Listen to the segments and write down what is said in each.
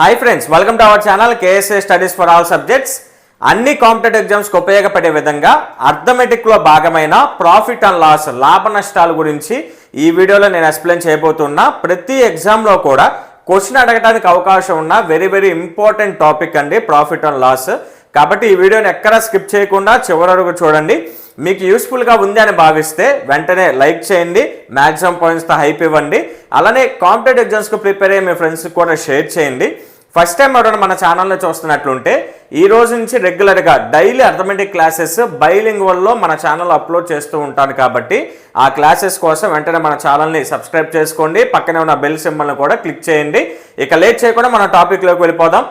Hi friends, welcome to our channel KSA studies for all subjects. అన్ని competitive ఎగ్జామ్స్కి ఉపయోగపడే విధంగా అర్థమెటిక్లో భాగమైన ప్రాఫిట్ అండ్ లాస్, లాభ నష్టాల గురించి ఈ వీడియోలో నేను ఎక్స్ప్లెయిన్ చేయబోతున్నా. ప్రతి ఎగ్జామ్లో కూడా క్వశ్చన్ అడగడానికి అవకాశం ఉన్న వెరీ ఇంపార్టెంట్ టాపిక్ అండి ప్రాఫిట్ అండ్ లాస్. కాబట్టి ఈ వీడియోని ఎక్కడా స్కిప్ చేయకుండా చివరి వరకు చూడండి. మీకు యూస్ఫుల్గా ఉంది అని భావిస్తే వెంటనే లైక్ చేయండి, మ్యాక్సిమం పాయింట్స్తో హైప్ ఇవ్వండి. అలానే కాంపిటేటివ్ ఎగ్జామ్స్కి ప్రిపేర్ అయ్యే మీ ఫ్రెండ్స్కి కూడా షేర్ చేయండి. ఫస్ట్ టైం ఎవరైనా మన ఛానల్ని చూస్తున్నట్లుంటే ఈ రోజు నుంచి రెగ్యులర్గా డైలీ అర్థమెటిక్ క్లాసెస్ బైలింగ్వల్లో మన ఛానల్ అప్లోడ్ చేస్తూ ఉంటాను. కాబట్టి ఆ క్లాసెస్ కోసం వెంటనే మన ఛానల్ని సబ్స్క్రైబ్ చేసుకోండి, పక్కనే ఉన్న బెల్ సింబల్ని కూడా క్లిక్ చేయండి. ఇక లేట్ చేయకుండా మన టాపిక్లోకి వెళ్ళిపోదాం.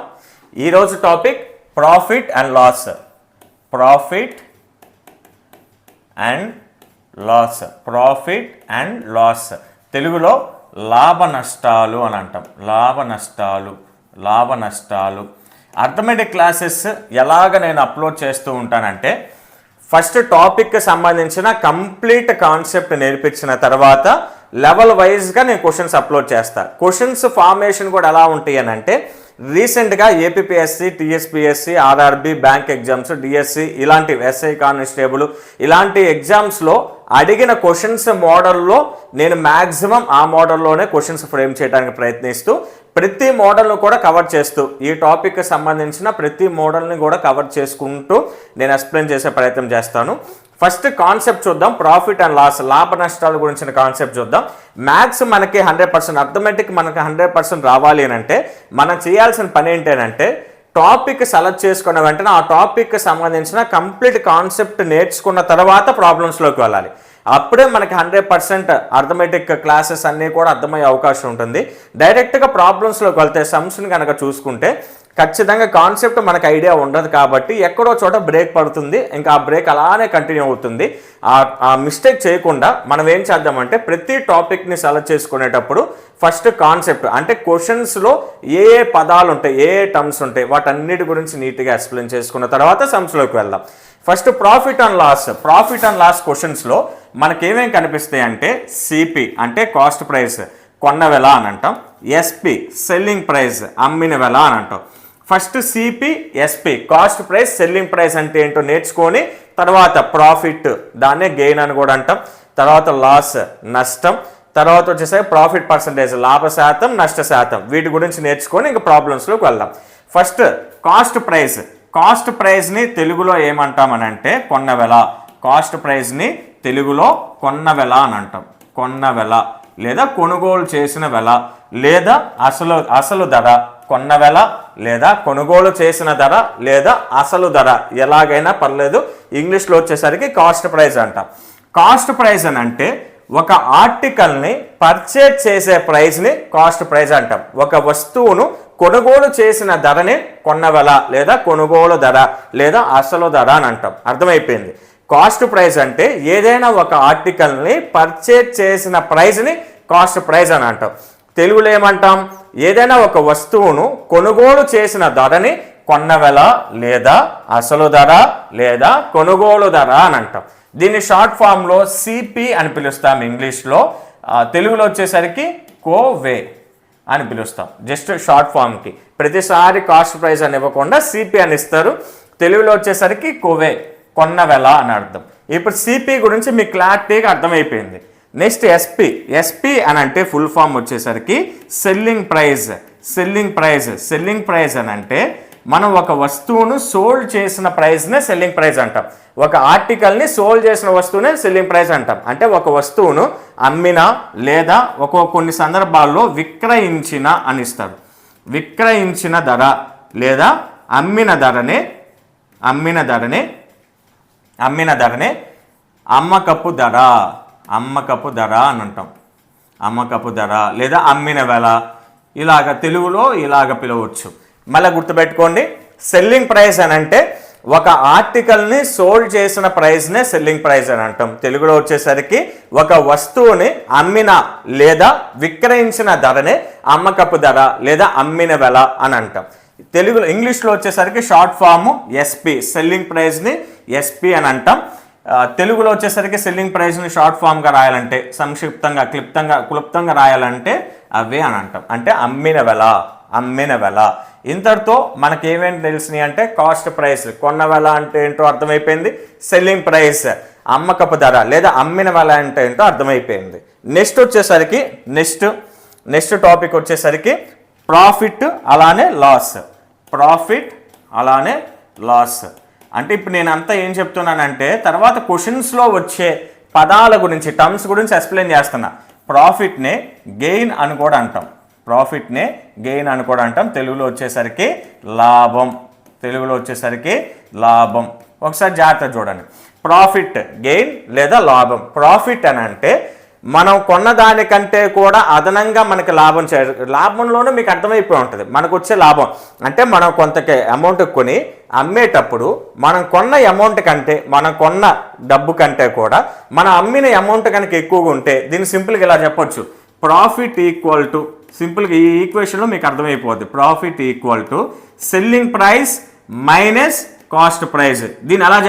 ఈరోజు topic profit and loss. Profit and loss, profit and loss, తెలుగులో లాభ నష్టాలు అని అంటాం. లాభ నష్టాలు అర్థమెటిక్ క్లాసెస్ ఎలాగ నేను అప్లోడ్ చేస్తూ ఉంటానంటే, ఫస్ట్ టాపిక్కి సంబంధించిన కంప్లీట్ కాన్సెప్ట్ నేర్పించిన తర్వాత లెవెల్ వైజ్గా నేను క్వశ్చన్స్ అప్లోడ్ చేస్తాను. క్వశ్చన్స్ ఫార్మేషన్ కూడా ఎలా ఉంటాయి అని అంటే, రీసెంట్గా APSC, TSPSC, RRB, bank exams, DSC ఇలాంటి ఎస్ఐ కానిస్టేబుల్ ఇలాంటి ఎగ్జామ్స్లో అడిగిన క్వశ్చన్స్ మోడల్లో నేను మ్యాక్సిమం ఆ మోడల్లోనే క్వశ్చన్స్ ఫ్రేమ్ చేయడానికి ప్రయత్నిస్తూ ప్రతి మోడల్ను కూడా కవర్ చేస్తూ ఈ టాపిక్కి సంబంధించిన ప్రతి మోడల్ని కూడా కవర్ చేసుకుంటూ నేను ఎక్స్ప్లెయిన్ చేసే ప్రయత్నం చేస్తాను. ఫస్ట్ కాన్సెప్ట్ చూద్దాం. ప్రాఫిట్ అండ్ లాస్, లాభ నష్టాల గురించిన కాన్సెప్ట్ చూద్దాం. మ్యాథ్స్ మనకి 100%, అర్థమెటిక్ మనకి 100% రావాలి అని అంటే మనం చేయాల్సిన పని ఏంటంటే, టాపిక్ సెలెక్ట్ చేసుకున్న వెంటనే ఆ టాపిక్కి సంబంధించిన కంప్లీట్ కాన్సెప్ట్ నేర్చుకున్న తర్వాత ప్రాబ్లమ్స్లోకి వెళ్ళాలి. అప్పుడే మనకి 100% అర్థమెటిక్ క్లాసెస్ అన్నీ కూడా అర్థమయ్యే అవకాశం ఉంటుంది. డైరెక్ట్గా ప్రాబ్లమ్స్లోకి వెళ్తే, సమ్స్ని కనుక చూసుకుంటే ఖచ్చితంగా కాన్సెప్ట్ మనకు ఐడియా ఉండదు. కాబట్టి ఎక్కడో చోట బ్రేక్ పడుతుంది, ఇంకా ఆ బ్రేక్ అలానే కంటిన్యూ అవుతుంది. ఆ మిస్టేక్ చేయకుండా మనం ఏం చేద్దామంటే, ప్రతి టాపిక్ని సెలెక్ట్ చేసుకునేటప్పుడు ఫస్ట్ కాన్సెప్ట్ అంటే క్వశ్చన్స్లో ఏ పదాలు ఉంటాయి, ఏ టర్మ్స్ ఉంటాయి, వాటన్నిటి గురించి నీట్గా ఎక్స్ప్లెయిన్ చేసుకున్న తర్వాత సమ్స్లోకి వెళ్దాం. ఫస్ట్ ప్రాఫిట్ అండ్ లాస్ క్వశ్చన్స్లో మనకేమేం కనిపిస్తాయి అంటే, సిపి అంటే కాస్ట్ ప్రైస్, కొన్న వెల అని అంటాం. ఎస్పి సెల్లింగ్ ప్రైస్, అమ్మిన వెల అని అంటాం. First CP, SP cost price, selling price అంటే ఏంటో నేర్చుకొని తర్వాత ప్రాఫిట్, దాన్నే గెయిన్ అని కూడా అంటాం. తర్వాత లాస్ నష్టం, తర్వాత వచ్చేసరికి ప్రాఫిట్ పర్సంటేజ్, లాభ శాతం, నష్ట శాతం, వీటి గురించి నేర్చుకొని ఇంకా ప్రాబ్లమ్స్లోకి వెళ్దాం. ఫస్ట్ కాస్ట్ ప్రైస్ని తెలుగులో ఏమంటామని అంటే కొన్న వెల. కాస్ట్ ప్రైస్ని తెలుగులో కొన్న వెల అని అంటాం. కొన్న వెల లేదా కొనుగోలు చేసిన వెల లేదా అసలు ధర. కొన్న వెల లేదా కొనుగోలు చేసిన ధర లేదా అసలు ధర, ఎలాగైనా పర్లేదు. ఇంగ్లీష్లో వచ్చేసరికి కాస్ట్ ప్రైస్ అంటాం. కాస్ట్ ప్రైస్ అని అంటే ఒక ఆర్టికల్ని పర్చేజ్ చేసే ప్రైస్ని కాస్ట్ ప్రైస్ అంటాం. ఒక వస్తువును కొనుగోలు చేసిన ధరని కొన్న వెల లేదా కొనుగోలు ధర లేదా అసలు ధర అని అంటాం. అర్థమైపోయింది. కాస్ట్ ప్రైస్ అంటే ఏదైనా ఒక ఆర్టికల్ని పర్చేజ్ చేసిన ప్రైస్ని కాస్ట్ ప్రైస్ అని అంటాం. తెలుగులో ఏమంటాం, ఏదైనా ఒక వస్తువును కొనుగోలు చేసిన ధరని కొన్న వెల లేదా అసలు ధర లేదా కొనుగోలు ధర అని అంటాం. దీన్ని షార్ట్ ఫామ్లో సిపి అని పిలుస్తాం ఇంగ్లీష్లో. తెలుగులో వచ్చేసరికి కోవే అని పిలుస్తాం. జస్ట్ షార్ట్ ఫామ్కి ప్రతిసారి కాస్ట్ ప్రైస్ అని ఇవ్వకుండా సిపి అని ఇస్తారు. తెలుగులో వచ్చేసరికి కోవే, కొన్న వెల అని అర్థం. ఇప్పుడు సిపి గురించి మీకు క్లారిటీగా అర్థమైపోయింది. నెక్స్ట్ ఎస్పి అని అంటే ఫుల్ ఫామ్ వచ్చేసరికి సెల్లింగ్ ప్రైస్ అని అంటే మనం ఒక వస్తువును సోల్డ్ చేసిన ప్రైస్నే సెల్లింగ్ ప్రైస్ అంటాం. ఒక ఆర్టికల్ని సోల్డ్ చేసిన వస్తువునే సెల్లింగ్ ప్రైస్ అంటాం. అంటే ఒక వస్తువును అమ్మిన లేదా కొన్ని సందర్భాల్లో విక్రయించిన అని ఇస్తారు. విక్రయించిన ధర లేదా అమ్మిన ధరనే అమ్మకపు ధర అని అంటాం. అమ్మకపు ధర లేదా అమ్మిన వెల, ఇలాగ తెలుగులో ఇలాగ పిలవచ్చు. మళ్ళీ గుర్తుపెట్టుకోండి, సెల్లింగ్ ప్రైస్ అని అంటే ఒక ఆర్టికల్ని సోల్డ్ చేసిన ప్రైస్నే సెల్లింగ్ ప్రైస్ అని అంటాం. తెలుగులో వచ్చేసరికి ఒక వస్తువుని అమ్మిన లేదా విక్రయించిన ధరనే అమ్మకపు ధర లేదా అమ్మిన వెల అని అంటాం. ఇంగ్లీష్లో వచ్చేసరికి షార్ట్ ఫామ్ ఎస్పి, సెల్లింగ్ ప్రైస్ని ఎస్పి అని అంటాం. తెలుగులో వచ్చేసరికి సెల్లింగ్ ప్రైస్ని షార్ట్ ఫామ్గా రాయాలంటే, సంక్షిప్తంగా క్లుప్తంగా రాయాలంటే అవే అని అంటాం. అంటే అమ్మిన వెల. ఇంతటితో మనకి ఏమేమి తెలిసినాయి అంటే కాస్ట్ ప్రైస్, కొన్న వెల అంటే ఏంటో అర్థమైపోయింది. సెల్లింగ్ ప్రైస్ అమ్మకపు ధర లేదా అమ్మిన వెల అంటే ఏంటో అర్థమైపోయింది. నెక్స్ట్ టాపిక్ వచ్చేసరికి ప్రాఫిట్ అలానే లాస్. అంటే ఇప్పుడు నేను అంతా ఏం చెప్తున్నానంటే తర్వాత క్వశ్చన్స్లో వచ్చే పదాల గురించి, టర్మ్స్ గురించి ఎక్స్ప్లెయిన్ చేస్తున్నా. ప్రాఫిట్నే గెయిన్ అని కూడా అంటాం. తెలుగులో వచ్చేసరికి లాభం. ఒకసారి జాగ్రత్త చూడండి. ప్రాఫిట్ గెయిన్ లేదా లాభం. ప్రాఫిట్ అని అంటే మనం కొన్న దానికంటే కూడా అదనంగా మనకి లాభంలోనూ మీకు అర్థమైపోయి ఉంటుంది. మనకు వచ్చే లాభం అంటే మనం కొంత అమౌంట్ కొని అమ్మేటప్పుడు మనం కొన్న అమౌంట్ కంటే, మనం కొన్న డబ్బు కంటే కూడా మనం అమ్మిన అమౌంట్ కనుక ఎక్కువగా ఉంటే దీన్ని సింపుల్గా ఇలా చెప్పొచ్చు. ప్రాఫిట్ ఈక్వల్ టు, సింపుల్గా ఈ ఈక్వేషన్లో మీకు అర్థమైపోద్ది. Profit equal to selling price minus cost price. దీన్ని ఎలా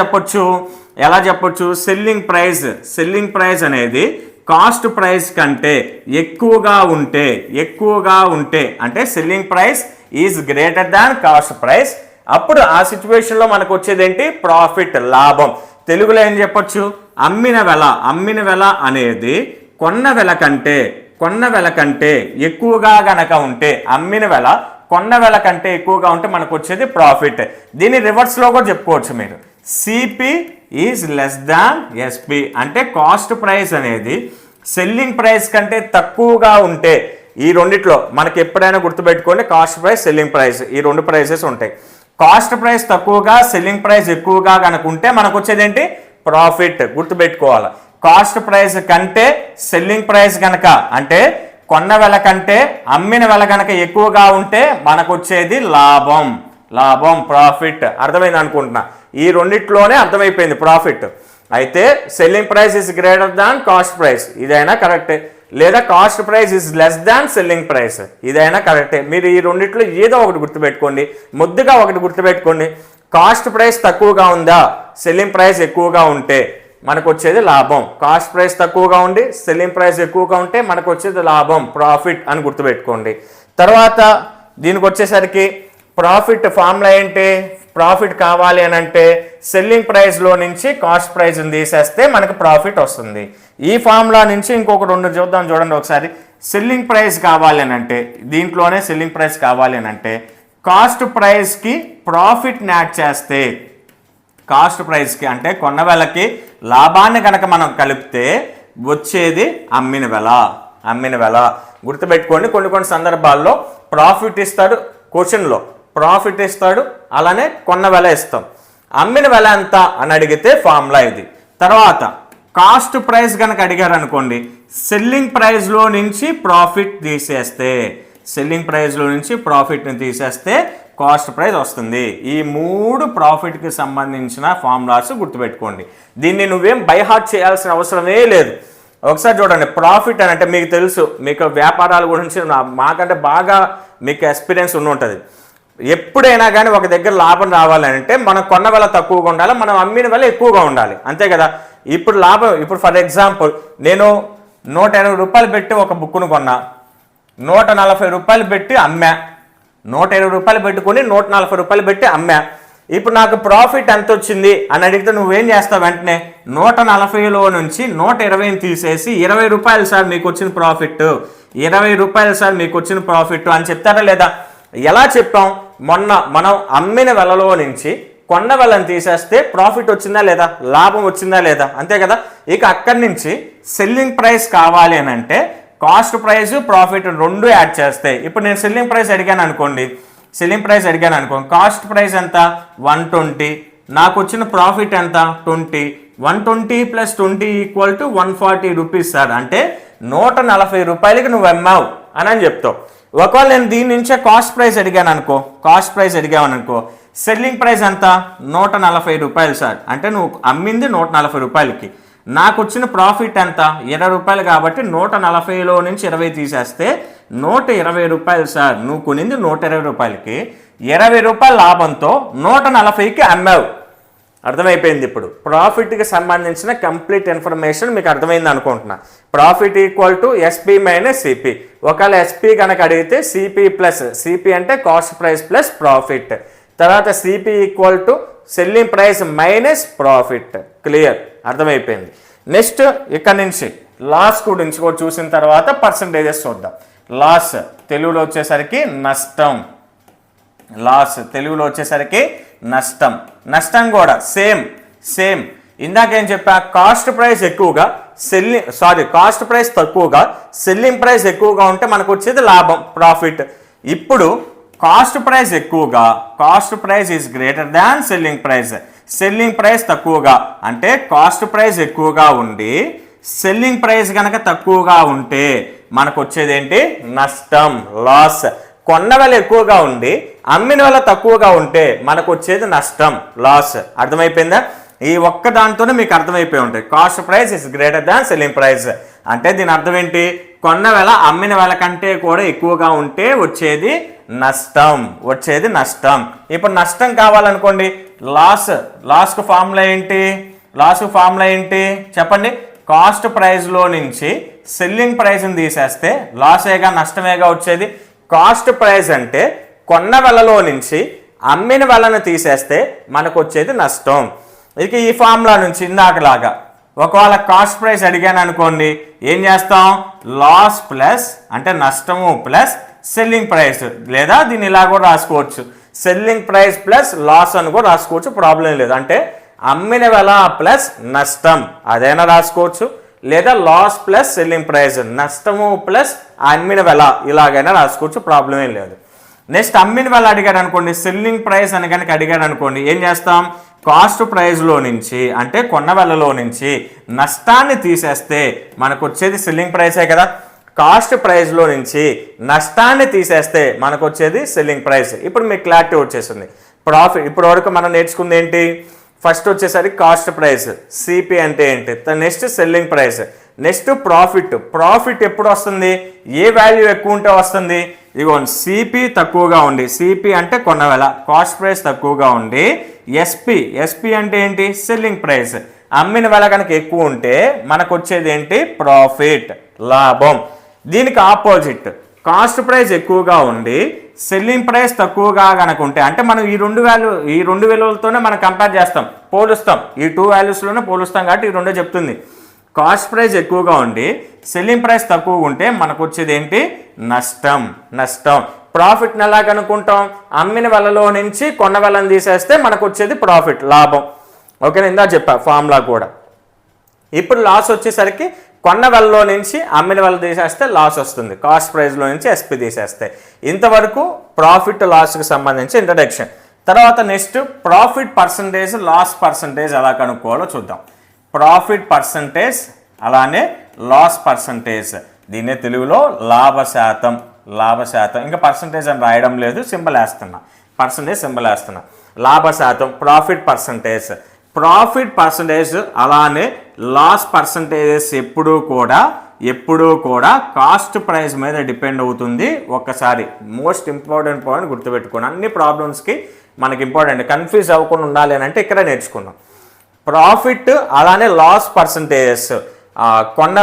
చెప్పొచ్చు? సెల్లింగ్ ప్రైస్ అనేది కాస్ట్ ప్రైస్ కంటే ఎక్కువగా ఉంటే అంటే selling price is greater than cost price. అప్పుడు ఆ సిచ్యువేషన్లో మనకు వచ్చేది ఏంటి? ప్రాఫిట్, లాభం. తెలుగులో ఏం చెప్పొచ్చు? అమ్మిన వెల అనేది కొన్న వెల కంటే ఎక్కువగా గనక ఉంటే, అమ్మిన వెల కొన్న వెల కంటే ఎక్కువగా ఉంటే మనకు వచ్చేది ప్రాఫిట్. దీన్ని రివర్స్లో కూడా చెప్పుకోవచ్చు మీరు. CP is less than SP అంటే కాస్ట్ ప్రైస్ అనేది సెల్లింగ్ ప్రైస్ కంటే తక్కువగా ఉంటే, ఈ రెండిట్లో మనకి ఎప్పుడైనా గుర్తుపెట్టుకోండి, కాస్ట్ ప్రైస్, సెల్లింగ్ ప్రైస్, ఈ రెండు ప్రైసెస్ ఉంటాయి. కాస్ట్ ప్రైస్ తక్కువగా, సెల్లింగ్ ప్రైస్ ఎక్కువగా కనుక ఉంటే మనకు వచ్చేది ఏంటి? ప్రాఫిట్. గుర్తుపెట్టుకోవాలి. కాస్ట్ ప్రైస్ కంటే సెల్లింగ్ ప్రైస్ కనుక అంటే కొన్న వెల కంటే అమ్మిన వెల కనుక ఎక్కువగా ఉంటే మనకు వచ్చేది లాభం, ప్రాఫిట్. అర్థమైంది అనుకుంటున్నా. ఈ రెండిట్లోనే అర్థమైపోయింది ప్రాఫిట్. అయితే selling price is greater than cost price, ఇదైనా కరెక్టే. లేదా cost price is less than selling price, ఇదైనా కరెక్టే. మీరు ఈ రెండిట్లో ఏదో ఒకటి గుర్తుపెట్టుకోండి. ముద్దుగా ఒకటి గుర్తుపెట్టుకోండి. కాస్ట్ ప్రైస్ తక్కువగా ఉందా, సెల్లింగ్ ప్రైస్ ఎక్కువగా ఉంటే మనకు వచ్చేది లాభం. కాస్ట్ ప్రైస్ తక్కువగా ఉండి సెల్లింగ్ ప్రైస్ ఎక్కువగా ఉంటే మనకు వచ్చేది లాభం, ప్రాఫిట్ అని గుర్తుపెట్టుకోండి. తర్వాత దీనికి వచ్చేసరికి ప్రాఫిట్ ఫార్ములా ఏంటి? ప్రాఫిట్ కావాలి అని అంటే సెల్లింగ్ ప్రైస్లో నుంచి కాస్ట్ ప్రైస్ని తీసేస్తే మనకు ప్రాఫిట్ వస్తుంది. ఈ ఫార్ములా నుంచి ఇంకొక రెండు చూడండి ఒకసారి. సెల్లింగ్ ప్రైస్ కావాలి అని అంటే, దీంట్లోనే సెల్లింగ్ ప్రైస్ కావాలి అని అంటే కాస్ట్ ప్రైస్కి ప్రాఫిట్ని యాడ్ చేస్తే, కాస్ట్ ప్రైస్కి అంటే కొన్న వెలకి లాభాన్ని కనుక మనం కలిపితే వచ్చేది అమ్మిన వెల. గుర్తుపెట్టుకోండి. కొన్ని సందర్భాల్లో ప్రాఫిట్ ఇస్తాడు, క్వశ్చన్లో ప్రాఫిట్ ఇస్తాడు, అలానే కొన్న వెల ఇస్తాం. అమ్మిన వెల ఎంత అని అడిగితే ఫార్ములా ఇది. తర్వాత కాస్ట్ ప్రైస్ కనుక అడిగారు అనుకోండి, సెల్లింగ్ ప్రైస్లో నుంచి ప్రాఫిట్ తీసేస్తే, కాస్ట్ ప్రైస్ వస్తుంది. ఈ మూడు ప్రాఫిట్కి సంబంధించిన ఫార్ములాస్ గుర్తుపెట్టుకోండి. దీన్ని నువ్వేం బైహార్ట్ చేయాల్సిన అవసరమే లేదు. ఒకసారి చూడండి. ప్రాఫిట్ అని అంటే మీకు తెలుసు, మీకు వ్యాపారాల గురించి మాకంటే బాగా మీకు ఎక్స్పీరియన్స్ ఉంటుంది. ఎప్పుడైనా కానీ ఒక దగ్గర లాభం రావాలంటే మనం కొన్న వెల తక్కువగా ఉండాలి, మనం అమ్మిన వెల ఎక్కువగా ఉండాలి, అంతే కదా. ఇప్పుడు లాభం, ఇప్పుడు ఫర్ ఎగ్జాంపుల్ నేను 180 రూపాయలు పెట్టి ఒక బుక్ను కొన్నా, 140 రూపాయలు పెట్టి అమ్మా, 120 రూపాయలు పెట్టుకుని 140 రూపాయలు పెట్టి అమ్మా. ఇప్పుడు నాకు ప్రాఫిట్ ఎంత వచ్చింది అని అడిగితే నువ్వేం చేస్తావు? వెంటనే 140లో నుంచి 120ని తీసేసి 20 రూపాయలు సార్ మీకు వచ్చిన ప్రాఫిట్, 20 రూపాయలు సార్ మీకు వచ్చిన ప్రాఫిట్ అని చెప్తారా లేదా? ఎలా చెప్పాం? మొన్న మనం అమ్మిన వెలలో నుంచి కొన్న వెలను తీసేస్తే ప్రాఫిట్ వచ్చిందా లేదా, లాభం వచ్చిందా లేదా, అంతే కదా. ఇక అక్కడి నుంచి సెల్లింగ్ ప్రైస్ కావాలి అని అంటే కాస్ట్ ప్రైస్, ప్రాఫిట్ రెండు యాడ్ చేస్తే, ఇప్పుడు నేను సెల్లింగ్ ప్రైస్ అడిగాను అనుకోండి, కాస్ట్ ప్రైస్ ఎంత 120, నాకు వచ్చిన ప్రాఫిట్ ఎంత 20, 120 + 20 = 140 రూపీస్ సార్. అంటే 140 రూపాయలకి నువ్వు అమ్మావు అని చెప్తావు. ఒకవేళ నేను దీని నుంచే కాస్ట్ ప్రైస్ అడిగాను అనుకో, సెల్లింగ్ ప్రైస్ ఎంత 140 రూపాయలు సార్. అంటే నువ్వు అమ్మింది 140 రూపాయలకి, నాకు వచ్చిన ప్రాఫిట్ ఎంత 20 రూపాయలు. కాబట్టి 140లో నుంచి 20 తీసేస్తే 120 రూపాయలు సార్. నువ్వు కొనింది 120 రూపాయలకి, 20 రూపాయల లాభంతో 140కి అమ్మావు. అర్థమైపోయింది. ఇప్పుడు ప్రాఫిట్కి సంబంధించిన కంప్లీట్ ఇన్ఫర్మేషన్ మీకు అర్థమైంది అనుకుంటున్నా. Profit equal to SP minus CP. ఒకవేళ ఎస్పీ కనుక అడిగితే సిపి ప్లస్ సిపి అంటే కాస్ట్ ప్రైస్ ప్లస్ ప్రాఫిట్. తర్వాత CP equal to selling price minus profit. Clear, అర్థమైపోయింది. నెక్స్ట్ ఇక్కడ నుంచి లాస్ గురించి కూడా చూసిన తర్వాత పర్సంటేజెస్ చూద్దాం. లాస్ తెలుగులో వచ్చేసరికి నష్టం. లాస్ తెలుగులో వచ్చేసరికి నష్టం. నష్టం కూడా సేమ్ ఇందాకేం చెప్పా, కాస్ట్ ప్రైస్ ఎక్కువగా కాస్ట్ ప్రైస్ తక్కువగా సెల్లింగ్ ప్రైస్ ఎక్కువగా ఉంటే మనకు వచ్చేది లాభం, ప్రాఫిట్. ఇప్పుడు కాస్ట్ ప్రైస్ ఎక్కువగా, cost price is greater than selling price. Selling price తక్కువగా అంటే కాస్ట్ ప్రైస్ ఎక్కువగా ఉండి సెల్లింగ్ ప్రైస్ కనుక తక్కువగా ఉంటే మనకు వచ్చేది ఏంటి? నష్టం, లాస్. కొన్న వెల ఎక్కువగా ఉండి అమ్మిన వెల తక్కువగా ఉంటే మనకు వచ్చేది నష్టం, లాస్. అర్థమైపోయిందా? ఈ ఒక్క దాంతోనే మీకు అర్థమైపోయి ఉంటుంది. Cost price is greater than selling price అంటే దీని అర్థం ఏంటి? కొన్న వెల అమ్మిన వెల కంటే కూడా ఎక్కువగా ఉంటే వచ్చేది నష్టం, వచ్చేది నష్టం. ఇప్పుడు నష్టం కావాలనుకోండి, లాస్కు ఫార్ములా ఏంటి? లాస్కు ఫార్ములా ఏంటి చెప్పండి? కాస్ట్ ప్రైస్లో నుంచి సెల్లింగ్ ప్రైస్ని తీసేస్తే లాసేగా నష్టమేగా వచ్చేది. కాస్ట్ ప్రైస్ అంటే కొన్న వెలలో నుంచి అమ్మిన వెలను తీసేస్తే మనకు వచ్చేది నష్టం. ఇక ఈ ఫార్ములా నుంచి ఇందాకలాగా ఒకవేళ కాస్ట్ ప్రైస్ అడిగాను అనుకోండి, ఏం చేస్తాం? లాస్ ప్లస్ అంటే నష్టము ప్లస్ సెల్లింగ్ ప్రైస్, లేదా దీన్ని ఇలా కూడా రాసుకోవచ్చు, సెల్లింగ్ ప్రైస్ ప్లస్ లాస్ అని కూడా రాసుకోవచ్చు, ప్రాబ్లం లేదు. అంటే అమ్మిన వెల ప్లస్ నష్టం అదైనా రాసుకోవచ్చు, లేదా లాస్ ప్లస్ సెల్లింగ్ ప్రైస్ నష్టము ప్లస్ అమ్మిన వెల ఇలాగైనా రాసుకోవచ్చు, ప్రాబ్లం ఏం లేదు. నెక్స్ట్ అమ్మిన వెల అడిగాడు అనుకోండి, సెల్లింగ్ ప్రైస్ అని కనుక అడిగాడు అనుకోండి, ఏం చేస్తాం? కాస్ట్ ప్రైస్లో నుంచి అంటే కొన్న వెలలో నుంచి నష్టాన్ని తీసేస్తే మనకు వచ్చేది సెల్లింగ్ ప్రైసే కదా. కాస్ట్ ప్రైస్లో నుంచి నష్టాన్ని తీసేస్తే మనకు వచ్చేది సెల్లింగ్ ప్రైస్. ఇప్పుడు మీకు క్లారిటీ వచ్చేసింది. ప్రాఫిట్ ఇప్పటి వరకు మనం నేర్చుకుంది ఏంటి? ఫస్ట్ వచ్చేసరికి కాస్ట్ ప్రైస్, సిపి అంటే ఏంటి, next selling price, next profit ఎప్పుడు వస్తుంది? ఏ వాల్యూ ఎక్కువ ఉంటే వస్తుంది? ఇదిగోండి, సిపి తక్కువగా ఉండి, సిపి అంటే కొన్న వెల, కాస్ట్ ప్రైస్ తక్కువగా ఉండి, ఎస్పి అంటే ఏంటి? Selling price. అమ్మిన వెల కనుక ఎక్కువ ఉంటే మనకు వచ్చేది ఏంటి? ప్రాఫిట్, లాభం. దీనికి ఆపోజిట్, కాస్ట్ ప్రైస్ ఎక్కువగా ఉండి సెల్లింగ్ ప్రైస్ తక్కువగా కనుక ఉంటే, అంటే మనం ఈ రెండు విలువలతోనే మనం కంపేర్ చేస్తాం, పోలుస్తాం, ఈ 2 వాల్యూస్లోనే పోలుస్తాం కాబట్టి ఈ రెండో చెప్తుంది. కాస్ట్ ప్రైస్ ఎక్కువగా ఉండి సెల్లింగ్ ప్రైస్ తక్కువగా ఉంటే మనకు వచ్చేది ఏంటి? నష్టం. ప్రాఫిట్ని ఎలా కనుక్కుంటాం? అమ్మిన వెలలో నుంచి కొన్న వెలను తీసేస్తే మనకు వచ్చేది ప్రాఫిట్, లాభం. ఓకేనా? ఇందా చెప్పా ఫార్ములా కూడా. ఇప్పుడు లాస్ వచ్చేసరికి కొన్న వెలలో నుంచి అమ్మిన వెల తీసేస్తే లాస్ వస్తుంది, కాస్ట్ ప్రైస్లో నుంచి ఎస్పీ తీసేస్తే. ఇంతవరకు ప్రాఫిట్ లాస్కి సంబంధించి ఇంట్రడక్షన్. తర్వాత next profit percentage, loss percentage ఎలా కనుక్కోవాలో చూద్దాం. ప్రాఫిట్ పర్సంటేజ్ అలానే లాస్ పర్సంటేజ్, దీన్నే తెలుగులో లాభ శాతం. ఇంకా పర్సంటేజ్ అని రాయడం లేదు, సింబల్ వేస్తున్నా, పర్సంటేజ్ సింబల్ వేస్తున్నా. లాభ శాతం, ప్రాఫిట్ పర్సంటేజ్ అలానే లాస్ పర్సంటేజెస్ ఎప్పుడూ కూడా కాస్ట్ ప్రైస్ మీద డిపెండ్ అవుతుంది. ఒక్కసారి మోస్ట్ ఇంపార్టెంట్ పాయింట్ గుర్తుపెట్టుకోండి. అన్ని ప్రాబ్లమ్స్కి మనకి ఇంపార్టెంట్, కన్ఫ్యూజ్ అవ్వకుండా ఉండాలి అని అంటే ఇక్కడ నేర్చుకుందాం. ప్రాఫిట్ అలానే లాస్ పర్సంటేజెస్, కొన్న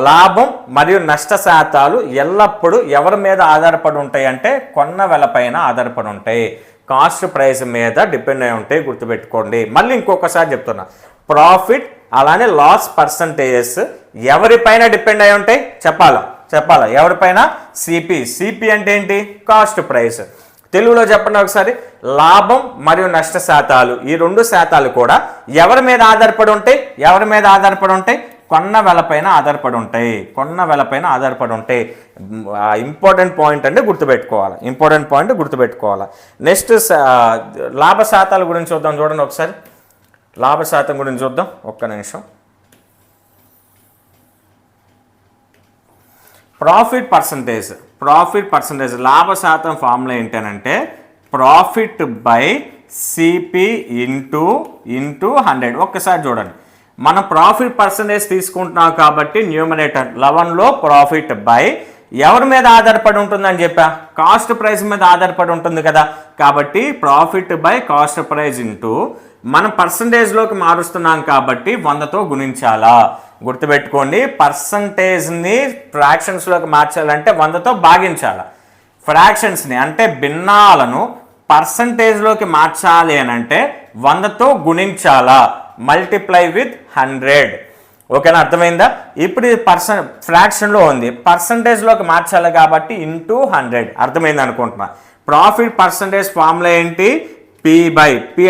లాభం మరియు నష్ట శాతాలు ఎల్లప్పుడూ ఎవరి మీద ఆధారపడి ఉంటాయి అంటే కొన్న వెల పైన ఆధారపడి ఉంటాయి, కాస్ట్ ప్రైస్ మీద డిపెండ్ అయి ఉంటాయి, గుర్తుపెట్టుకోండి. మళ్ళీ ఇంకొకసారి చెప్తున్నా, ప్రాఫిట్ అలానే లాస్ పర్సంటేజెస్ ఎవరిపైన డిపెండ్ అయి ఉంటాయి? చెప్పాలా ఎవరిపైన? సిపి అంటే ఏంటి? Cost price. తెలుగులో చెప్పండి ఒకసారి. లాభం మరియు నష్ట శాతాలు, ఈ 2 శాతాలు కూడా ఎవరి మీద ఆధారపడి ఉంటాయి? కొన్న వెలపైన ఆధారపడి ఉంటాయి. ఇంపార్టెంట్ పాయింట్ అంటే గుర్తుపెట్టుకోవాలి. నెక్స్ట్ లాభ శాతాల గురించి చూద్దాం. చూడండి ఒకసారి, లాభ శాతం గురించి చూద్దాం, ఒక్క నిమిషం. ప్రాఫిట్ పర్సంటేజ్ లాభ శాతం ఫార్ములా ఏంటంటే ప్రాఫిట్ బై సిపి ఇంటూ 100. ఒక్కసారి చూడండి, మనం ప్రాఫిట్ పర్సంటేజ్ తీసుకుంటున్నాం కాబట్టి న్యూమరేటర్ 11లో ప్రాఫిట్ బై ఎవరి మీద ఆధారపడి ఉంటుందని చెప్పా, కాస్ట్ ప్రైస్ మీద ఆధారపడి ఉంటుంది కదా. కాబట్టి profit by cost price into మనం పర్సంటేజ్లోకి మారుస్తున్నాం కాబట్టి 100తో గుణించాలా. గుర్తుపెట్టుకోండి, పర్సంటేజ్ని ఫ్రాక్షన్స్లోకి మార్చాలంటే 100తో భాగించాలా. ఫ్రాక్షన్స్ని అంటే భిన్నాలను పర్సంటేజ్లోకి మార్చాలి అని అంటే 100తో గుణించాలా, మల్టిప్లై విత్ 100. ఓకేనా, అర్థమైందా? ఇప్పుడు ఇది ఫ్రాక్షన్లో ఉంది, పర్సంటేజ్లోకి మార్చాలి కాబట్టి ఇంటూ 100. అర్థమైంది అనుకుంటున్నా. ప్రాఫిట్ పర్సంటేజ్ ఫార్ములా ఏంటి? P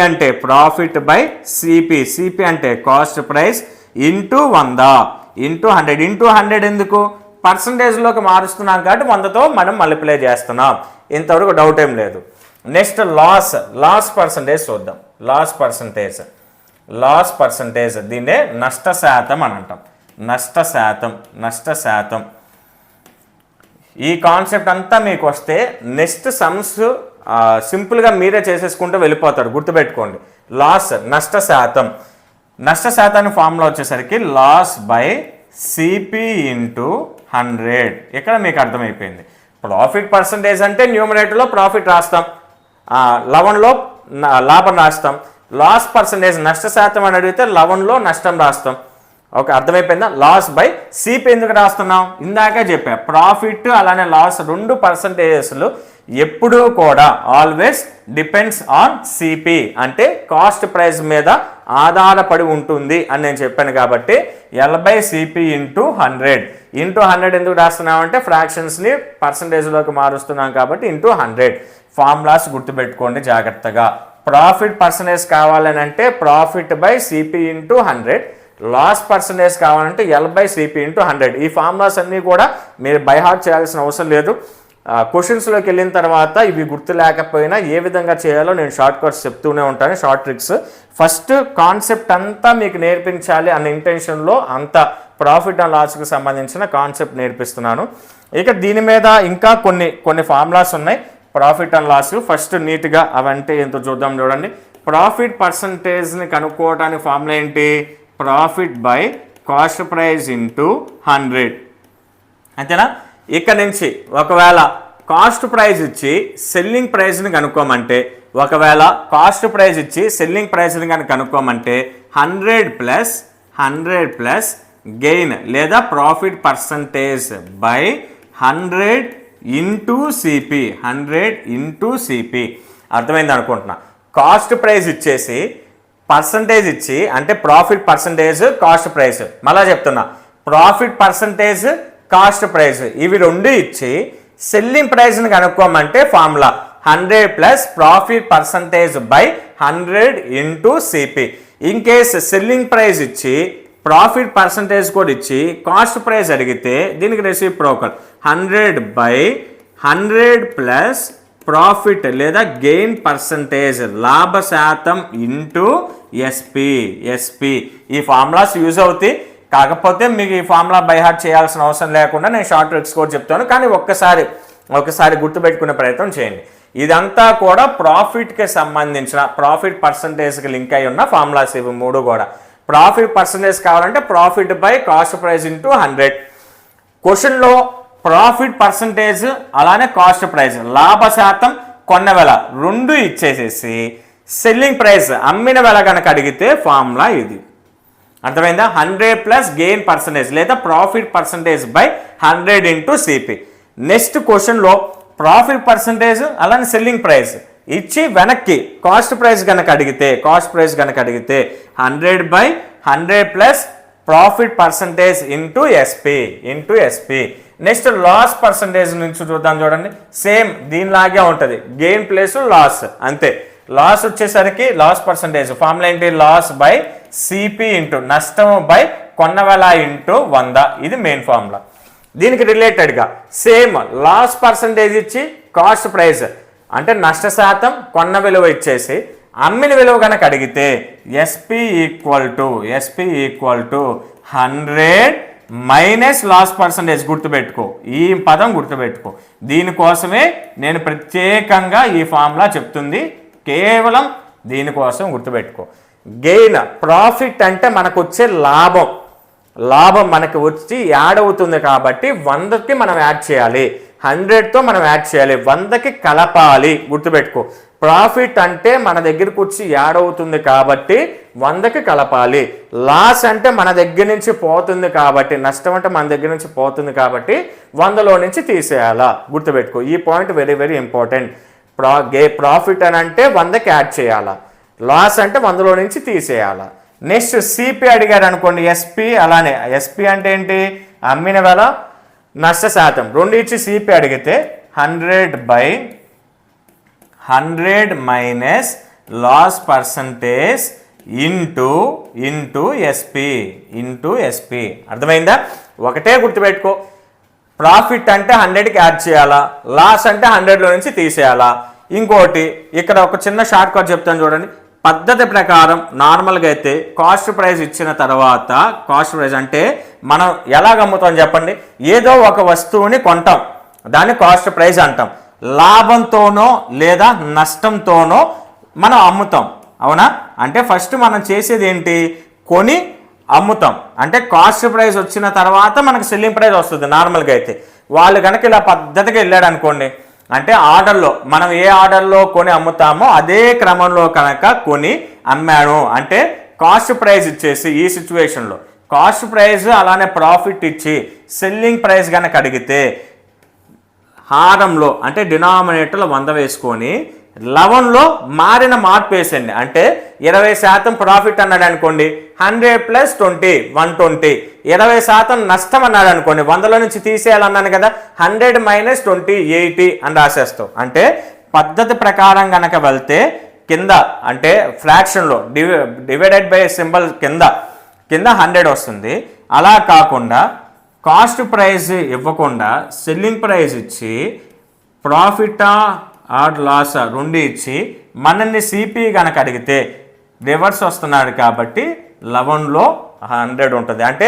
అంటే ప్రాఫిట్ బై సిపి అంటే cost price into 100 into 100. Into 100 ఎందుకు? పర్సంటేజ్లోకి మారుస్తున్నాం కాబట్టి 100తో మనం మల్టిప్లై చేస్తున్నాం. ఇంతవరకు డౌట్ ఏం లేదు. నెక్స్ట్ లాస్ పర్సంటేజ్ చూద్దాం. లాస్ పర్సంటేజ్ దీన్నే నష్ట శాతం అని అంటాం. నష్ట శాతం ఈ కాన్సెప్ట్ అంతా మీకు వస్తే నెక్స్ట్ సమ్స్ సింపుల్గా మీరే చేసేసుకుంటూ వెళ్ళిపోతారు. గుర్తుపెట్టుకోండి, నష్ట శాతాన్ని ఫార్ములా వచ్చేసరికి లాస్ బై సిపి ఇంటూ 100. ఇక్కడ మీకు అర్థమైపోయింది. ప్రాఫిట్ పర్సంటేజ్ అంటే న్యూమరేటర్లో ప్రాఫిట్ రాస్తాం, 11లో లాభం రాస్తాం. లాస్ పర్సంటేజ్ నష్ట శాతం అని అడిగితే 11లో నష్టం రాస్తాం. ఓకే, అర్థమైపోయిందా? లాస్ బై సిపి ఎందుకు రాస్తున్నాం? ఇందాకే చెప్పా, ప్రాఫిట్ అలానే లాస్ 2 పర్సంటేజెస్లు ఎప్పుడూ కూడా ఆల్వేస్ డిపెండ్స్ ఆన్ సిపి అంటే కాస్ట్ ప్రైస్ మీద ఆధారపడి ఉంటుంది అని నేను చెప్పాను. కాబట్టి L/CP ఇంటూ 100 ఎందుకు రాస్తున్నామంటే ఫ్రాక్షన్స్ని పర్సంటేజ్లోకి మారుస్తున్నాం కాబట్టి ఇంటూ 100. ఫార్ములాస్ గుర్తుపెట్టుకోండి జాగ్రత్తగా. ప్రాఫిట్ పర్సంటేజ్ కావాలని అంటే profit by CP into 100, loss percentage కావాలంటే L/CP ఇంటూ 100. ఈ ఫార్ములాస్ అన్నీ కూడా మీరు బై హార్ట్ చేయాల్సిన అవసరం లేదు. క్వశ్చన్స్లోకి వెళ్ళిన తర్వాత ఇవి గుర్తు లేకపోయినా ఏ విధంగా చేయాలో నేను షార్ట్ కట్స్ చెప్తూనే ఉంటాను, షార్ట్ ట్రిక్స్. ఫస్ట్ కాన్సెప్ట్ అంతా మీకు నేర్పించాలి అన్న ఇంటెన్షన్లో అంత ప్రాఫిట్ అండ్ లాస్కి సంబంధించిన కాన్సెప్ట్ నేర్పిస్తున్నాను. ఇక దీని మీద ఇంకా కొన్ని ఫార్ములాస్ ఉన్నాయి ప్రాఫిట్ అండ్ లాస్. ఫస్ట్ నీట్గా అవంటే ఏంటో చూద్దాం. చూడండి, ప్రాఫిట్ పర్సంటేజ్ని కనుక్కోవడానికి ఫార్ములా ఏంటి? Profit by cost price into 100. అంతేనా? ఇక్కడ నుంచి ఒకవేళ కాస్ట్ ప్రైస్ ఇచ్చి సెల్లింగ్ ప్రైస్ని కనుక్కోమంటే, ఒకవేళ కాస్ట్ ప్రైస్ ఇచ్చి సెల్లింగ్ ప్రైస్ని కనుక కనుక్కోమంటే 100 ప్లస్ గెయిన్ లేదా profit percentage by 100 into CP. అర్థమైంది అనుకుంటున్నా. కాస్ట్ ప్రైస్ ఇచ్చేసి పర్సంటేజ్ ఇచ్చి అంటే ప్రాఫిట్ పర్సంటేజ్ కాస్ట్ ప్రైస్, మళ్ళా చెప్తున్నా ప్రాఫిట్ పర్సంటేజ్ కాస్ట్ ప్రైస్ ఇవి రెండు ఇచ్చి సెల్లింగ్ ప్రైస్ని కనుక్కోమంటే formula 100 plus profit percentage by 100 into CP. In case selling price ఇచ్చి ప్రాఫిట్ పర్సంటేజ్ కూడా ఇచ్చి కాస్ట్ ప్రైస్ అడిగితే దీనికి రెసిప్రోకల్ 100 బై 100 ప్లస్ ప్రాఫిట్ లేదా గెయిన్ పర్సంటేజ్ లాభ శాతం ఇంటూ ఎస్పి. ఈ ఫార్ములాస్ యూజ్ అవుతాయి. కాకపోతే మీకు ఈ ఫార్ములా బై హార్ట్ చేయాల్సిన అవసరం లేకుండా నేను షార్ట్ ట్రిక్స్ కూడా చెప్తాను. కానీ ఒక్కసారి గుర్తుపెట్టుకునే ప్రయత్నం చేయండి. ఇదంతా కూడా ప్రాఫిట్కి సంబంధించిన ప్రాఫిట్ పర్సంటేజ్కి లింక్ అయి ఉన్న ఫార్ములాస్ ఇవి మూడు కూడా. ప్రాఫిట్ పర్సంటేజ్ కావాలంటే profit by cost price into 100. క్వశ్చన్లో ప్రాఫిట్ పర్సంటేజ్ అలానే కాస్ట్ ప్రైస్ లాభ శాతం కొన్న వెల రెండు ఇచ్చేసేసి సెల్లింగ్ ప్రైస్ అమ్మిన వెల కనుక అడిగితే ఫార్ములా ఇది. అర్థమైందా? 100 ప్లస్ గెయిన్ పర్సంటేజ్ లేదా profit percentage by 100 into CP. Next క్వశ్చన్లో ప్రాఫిట్ పర్సంటేజ్ అలానే సెల్లింగ్ ప్రైస్ ఇచ్చి వెనక్కి కాస్ట్ ప్రైస్ కనుక అడిగితే 100 by 100 plus profit percentage into SP. Next loss percentage నుంచి చూద్దాం. చూడండి, సేమ్ దీనిలాగే ఉంటుంది, గెయిన్ ప్లస్ లాస్ అంతే. లాస్ వచ్చేసరికి లాస్ పర్సంటేజ్ ఫార్ములా ఏంటి? లాస్ బై సిపి ఇంటూ నష్టం బై కొన్న వెల ఇంటూ 100. ఇది మెయిన్ ఫార్ములా. దీనికి రిలేటెడ్గా సేమ్ లాస్ పర్సంటేజ్ ఇచ్చి కాస్ట్ ప్రైస్ అంటే నష్ట శాతం కొన్న విలువ ఇచ్చేసి అమ్మిన విలువ కనుక అడిగితే SP equal to 100 minus loss percentage. గుర్తుపెట్టుకో, ఈ పదం గుర్తుపెట్టుకో. దీనికోసమే నేను ప్రత్యేకంగా ఈ ఫార్ములా చెప్తుంది, కేవలం దీనికోసం గుర్తుపెట్టుకో. గెయిన్ ప్రాఫిట్ అంటే మనకు వచ్చే లాభం, లాభం మనకి వచ్చి యాడ్ అవుతుంది కాబట్టి 100కి మనం యాడ్ చేయాలి, 100తో మనం యాడ్ చేయాలి, 100కి కలపాలి. గుర్తుపెట్టుకో, ప్రాఫిట్ అంటే మన దగ్గరకు వచ్చి యాడ్ అవుతుంది కాబట్టి 100కి కలపాలి. లాస్ అంటే మన దగ్గర నుంచి పోతుంది కాబట్టి, నష్టం అంటే మన దగ్గర నుంచి పోతుంది కాబట్టి 100లో నుంచి తీసేయాలా. గుర్తుపెట్టుకో, ఈ point very very important. Profit అని అంటే 100కి యాడ్ చేయాలా, లాస్ అంటే 100లో నుంచి తీసేయాలా. నెక్స్ట్ సిపి అడిగారు అనుకోండి, ఎస్పి అలానే. ఎస్పి అంటే ఏంటి? అమ్మిన వెల నష్ట శాతం. రెండు ఇచ్చి సిపి అడిగితే 100/100 minus loss percentage into SP. అర్థమైందా? ఒకటే గుర్తుపెట్టుకో, ప్రాఫిట్ అంటే 100కి యాడ్ చేయాలా, లాస్ అంటే 100లో నుంచి తీసేయాలా. ఇంకోటి ఇక్కడ ఒక చిన్న షార్ట్ కట్ చెప్తాను చూడండి. పద్ధతి ప్రకారం నార్మల్గా అయితే కాస్ట్ ప్రైస్ ఇచ్చిన తర్వాత, కాస్ట్ ప్రైస్ అంటే మనం ఎలాగ అమ్ముతాం చెప్పండి? ఏదో ఒక వస్తువుని కొంటాం, దాన్ని కాస్ట్ ప్రైస్ అంటాం. లాభంతోనో లేదా నష్టంతోనో మనం అమ్ముతాం, అవునా? అంటే ఫస్ట్ మనం చేసేది ఏంటి? కొని అమ్ముతాం. అంటే కాస్ట్ ప్రైస్ వచ్చిన తర్వాత మనకు సెల్లింగ్ ప్రైస్ వస్తుంది. నార్మల్గా అయితే వాళ్ళు కనుక ఇలా పద్ధతిగా వెళ్ళాడు అనుకోండి, అంటే ఆర్డర్లో మనం ఏ ఆర్డర్లో కొని అమ్ముతామో అదే క్రమంలో కనుక కొని అమ్మాను అంటే కాస్ట్ ప్రైస్ ఇచ్చేసి, ఈ సిచ్యువేషన్లో కాస్ట్ ప్రైస్ అలానే ప్రాఫిట్ ఇచ్చి సెల్లింగ్ ప్రైస్ కనుక అడిగితే హారంలో అంటే డినామినేటర్లో 100 వేసుకొని 11లో మారిన మార్పు వేసండి. అంటే 20% ప్రాఫిట్ అన్నాడు అనుకోండి, 100 + 20 120. 20% నష్టం అన్నాడు అనుకోండి, 100లో నుంచి తీసేయాలన్నాను కదా, 100 - 20 80 అని రాసేస్తాం. అంటే పద్ధతి ప్రకారం కనుక వెళ్తే కింద అంటే ఫ్రాక్షన్లో డివైడెడ్ బై సింబల్ కింద 100 వస్తుంది. అలా కాకుండా కాస్ట్ ప్రైస్ ఇవ్వకుండా సెల్లింగ్ ప్రైస్ ఇచ్చి ప్రాఫిటా ఆర్ లాస్ రెండు ఇచ్చి మనల్ని సిపి కనుక అడిగితే రివర్స్ వస్తున్నాడు కాబట్టి 11లో 100 ఉంటుంది. అంటే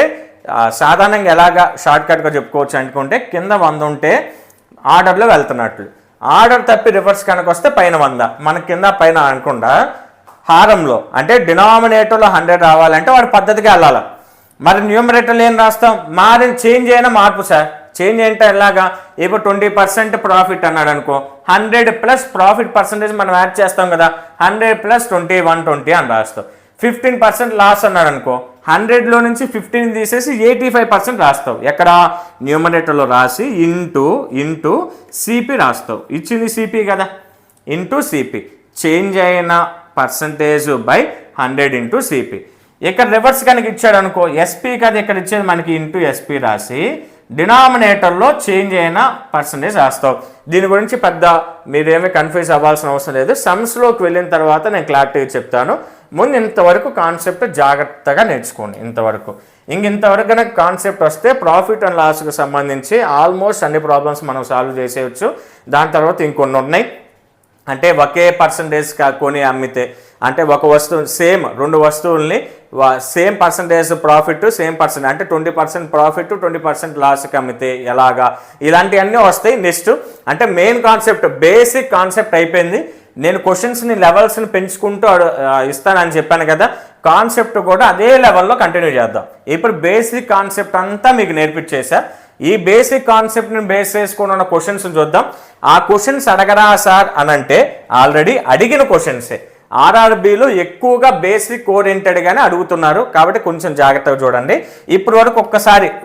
సాధారణంగా ఎలాగా షార్ట్ కట్గా చెప్పుకోవచ్చు అనుకుంటే, కింద 100 ఉంటే ఆర్డర్లో వెళ్తున్నట్లు, ఆర్డర్ తప్పి రివర్స్ కనుక వస్తే పైన 100, మన కింద పైన అనకుండా హారంలో అంటే డినామినేటర్లో 100 రావాలంటే వాడు పద్ధతిగా వెళ్ళాలి. మరి న్యూమరేటర్లో ఏం రాస్తాం? మారిన చేంజ్ అయినా మార్పు సార్. చేంజ్ ఏంటో ఎలాగా? ఇప్పుడు 20% ప్రాఫిట్ అన్నాడు అనుకో, 100 + ప్రాఫిట్ పర్సంటేజ్ మనం యాడ్ చేస్తాం కదా, 100 + 20 120 అని రాస్తాం. 15% లాస్ అన్నాడు అనుకో, 100లో నుంచి 15 తీసేసి 85% రాస్తావు. ఎక్కడ? న్యూమరేటర్లో రాసి ఇంటూ సిపి రాస్తావు. ఇచ్చింది సిపి కదా, ఇంటూ సిపి. చేంజ్ అయిన పర్సంటేజ్ బై 100 ఇంటూ సిపి. ఇక్కడ రివర్స్ కనుక ఇచ్చాడు అనుకో, ఎస్పీ కదా ఇక్కడ ఇచ్చేది మనకి, ఇంటూ ఎస్పీ రాసి డినామినేటర్లో చేంజ్ అయిన పర్సంటేజ్ రాస్తావు. దీని గురించి పెద్ద మీరేమీ కన్ఫ్యూజ్ అవ్వాల్సిన అవసరం లేదు. సమ్స్లోకి వెళ్ళిన తర్వాత నేను క్లారిటీగా చెప్తాను. ముందు ఇంతవరకు కాన్సెప్ట్ జాగ్రత్తగా నేర్చుకోండి. ఇంతవరకు కనుక కాన్సెప్ట్ వస్తే ప్రాఫిట్ అండ్ లాస్కి సంబంధించి ఆల్మోస్ట్ అన్ని ప్రాబ్లమ్స్ మనం సాల్వ్ చేసేయచ్చు. దాని తర్వాత ఇంకొన్ని ఉన్నాయి. అంటే ఒకే పర్సంటేజ్ కొని అమ్మితే, అంటే ఒక వస్తువు సేమ్ రెండు వస్తువుల్ని same percentage profit same percent అంటే 20% ప్రాఫిట్ 20% లాస్కి అమ్మితే ఎలాగా, ఇలాంటివన్నీ వస్తాయి. నెక్స్ట్ అంటే మెయిన్ కాన్సెప్ట్ బేసిక్ కాన్సెప్ట్ అయిపోయింది. నేను క్వశ్చన్స్ని లెవెల్స్ని పెంచుకుంటూ ఇస్తానని చెప్పాను కదా, కాన్సెప్ట్ కూడా అదే లెవెల్లో కంటిన్యూ చేద్దాం. ఇప్పుడు బేసిక్ కాన్సెప్ట్ అంతా మీకు నేర్పించేసా. ఈ బేసిక్ కాన్సెప్ట్ని బేస్ చేసుకుని ఉన్న క్వశ్చన్స్ చూద్దాం. ఆ క్వశ్చన్స్ అడగరా సార్ అని అంటే ఆల్రెడీ అడిగిన క్వశ్చన్సే. ఆర్ఆర్బీలో ఎక్కువగా బేసిక్ ఓరియంటెడ్గానే అడుగుతున్నారు కాబట్టి కొంచెం జాగ్రత్తగా చూడండి. ఇప్పటి వరకు